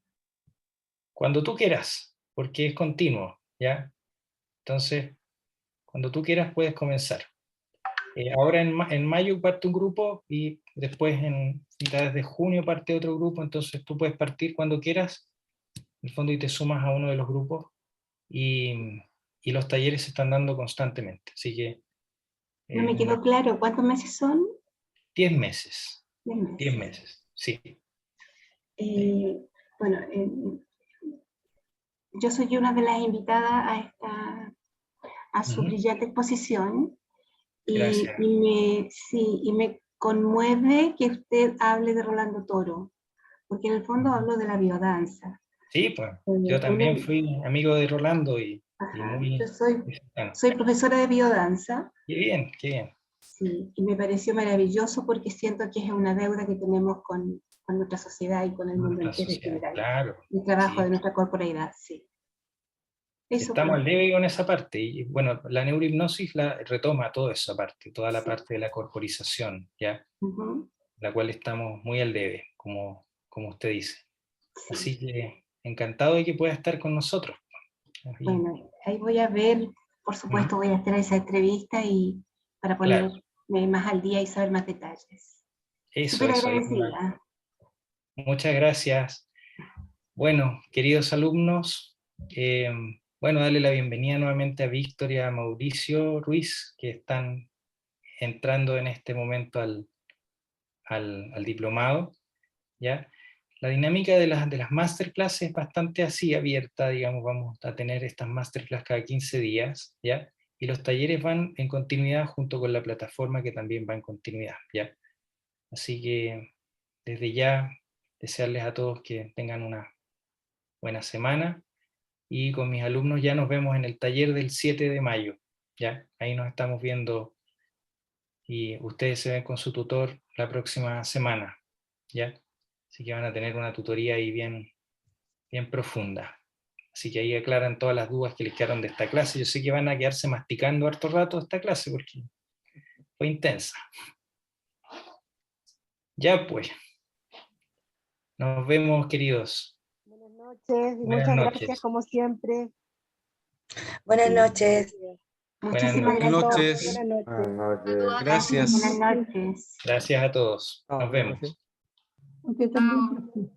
cuando tú quieras, porque es continuo, ¿ya? Entonces, cuando tú quieras puedes comenzar. Ahora en mayo parte un grupo y después en mitades de junio parte otro grupo, entonces tú puedes partir cuando quieras, en el fondo, y te sumas a uno de los grupos, y los talleres se están dando constantemente, así que... No me quedó claro, ¿cuántos meses son? 10 meses. 10 meses. 10 meses, sí. Bueno, yo soy una de las invitadas a su brillante exposición Gracias. y me conmueve que usted hable de Rolando Toro, porque en el fondo hablo de la biodanza. Sí, pues yo también fui amigo de Rolando y muy... Yo soy profesora de biodanza. Qué bien, qué bien. Sí, y me pareció maravilloso porque siento que es una deuda que tenemos con nuestra sociedad y con el mundo entero en general. Claro. El trabajo sí. de nuestra corporeidad, sí. Eso Estamos fue. al debe con esa parte, y bueno, la neurohipnosis retoma toda esa parte, toda la parte de la corporización, ¿ya? La cual estamos muy al debe, como usted dice. Sí. Así que encantado de que pueda estar con nosotros. Bueno, ahí voy a ver, por supuesto voy a hacer esa entrevista y para ponerme más al día y saber más detalles. Súper agradecida. Muchas gracias. Bueno, queridos alumnos, bueno, darle la bienvenida nuevamente a Víctor y a Mauricio Ruiz, que están entrando en este momento al diplomado, ¿ya? La dinámica de las masterclass es bastante así, abierta, digamos, vamos a tener estas masterclass cada 15 días, ¿ya? Y los talleres van en continuidad junto con la plataforma que también va en continuidad, ¿ya? Así que desde ya desearles a todos que tengan una buena semana, y con mis alumnos ya nos vemos en el taller del 7 de mayo, ¿ya? Ahí nos estamos viendo y ustedes se ven con su tutor la próxima semana, ¿ya? Así que van a tener una tutoría ahí bien profunda. Así que ahí aclaran todas las dudas que les quedaron de esta clase. Yo sé que van a quedarse masticando harto rato esta clase porque fue intensa. Ya pues. Nos vemos, queridos. Buenas noches y Buenas muchas noches. gracias como siempre. Buenas noches. Muchísimas Buenas gracias. Buenas noches. Buenas noches. Gracias. Buenas Gracias. noches. Gracias a todos. Nos vemos. Usted también.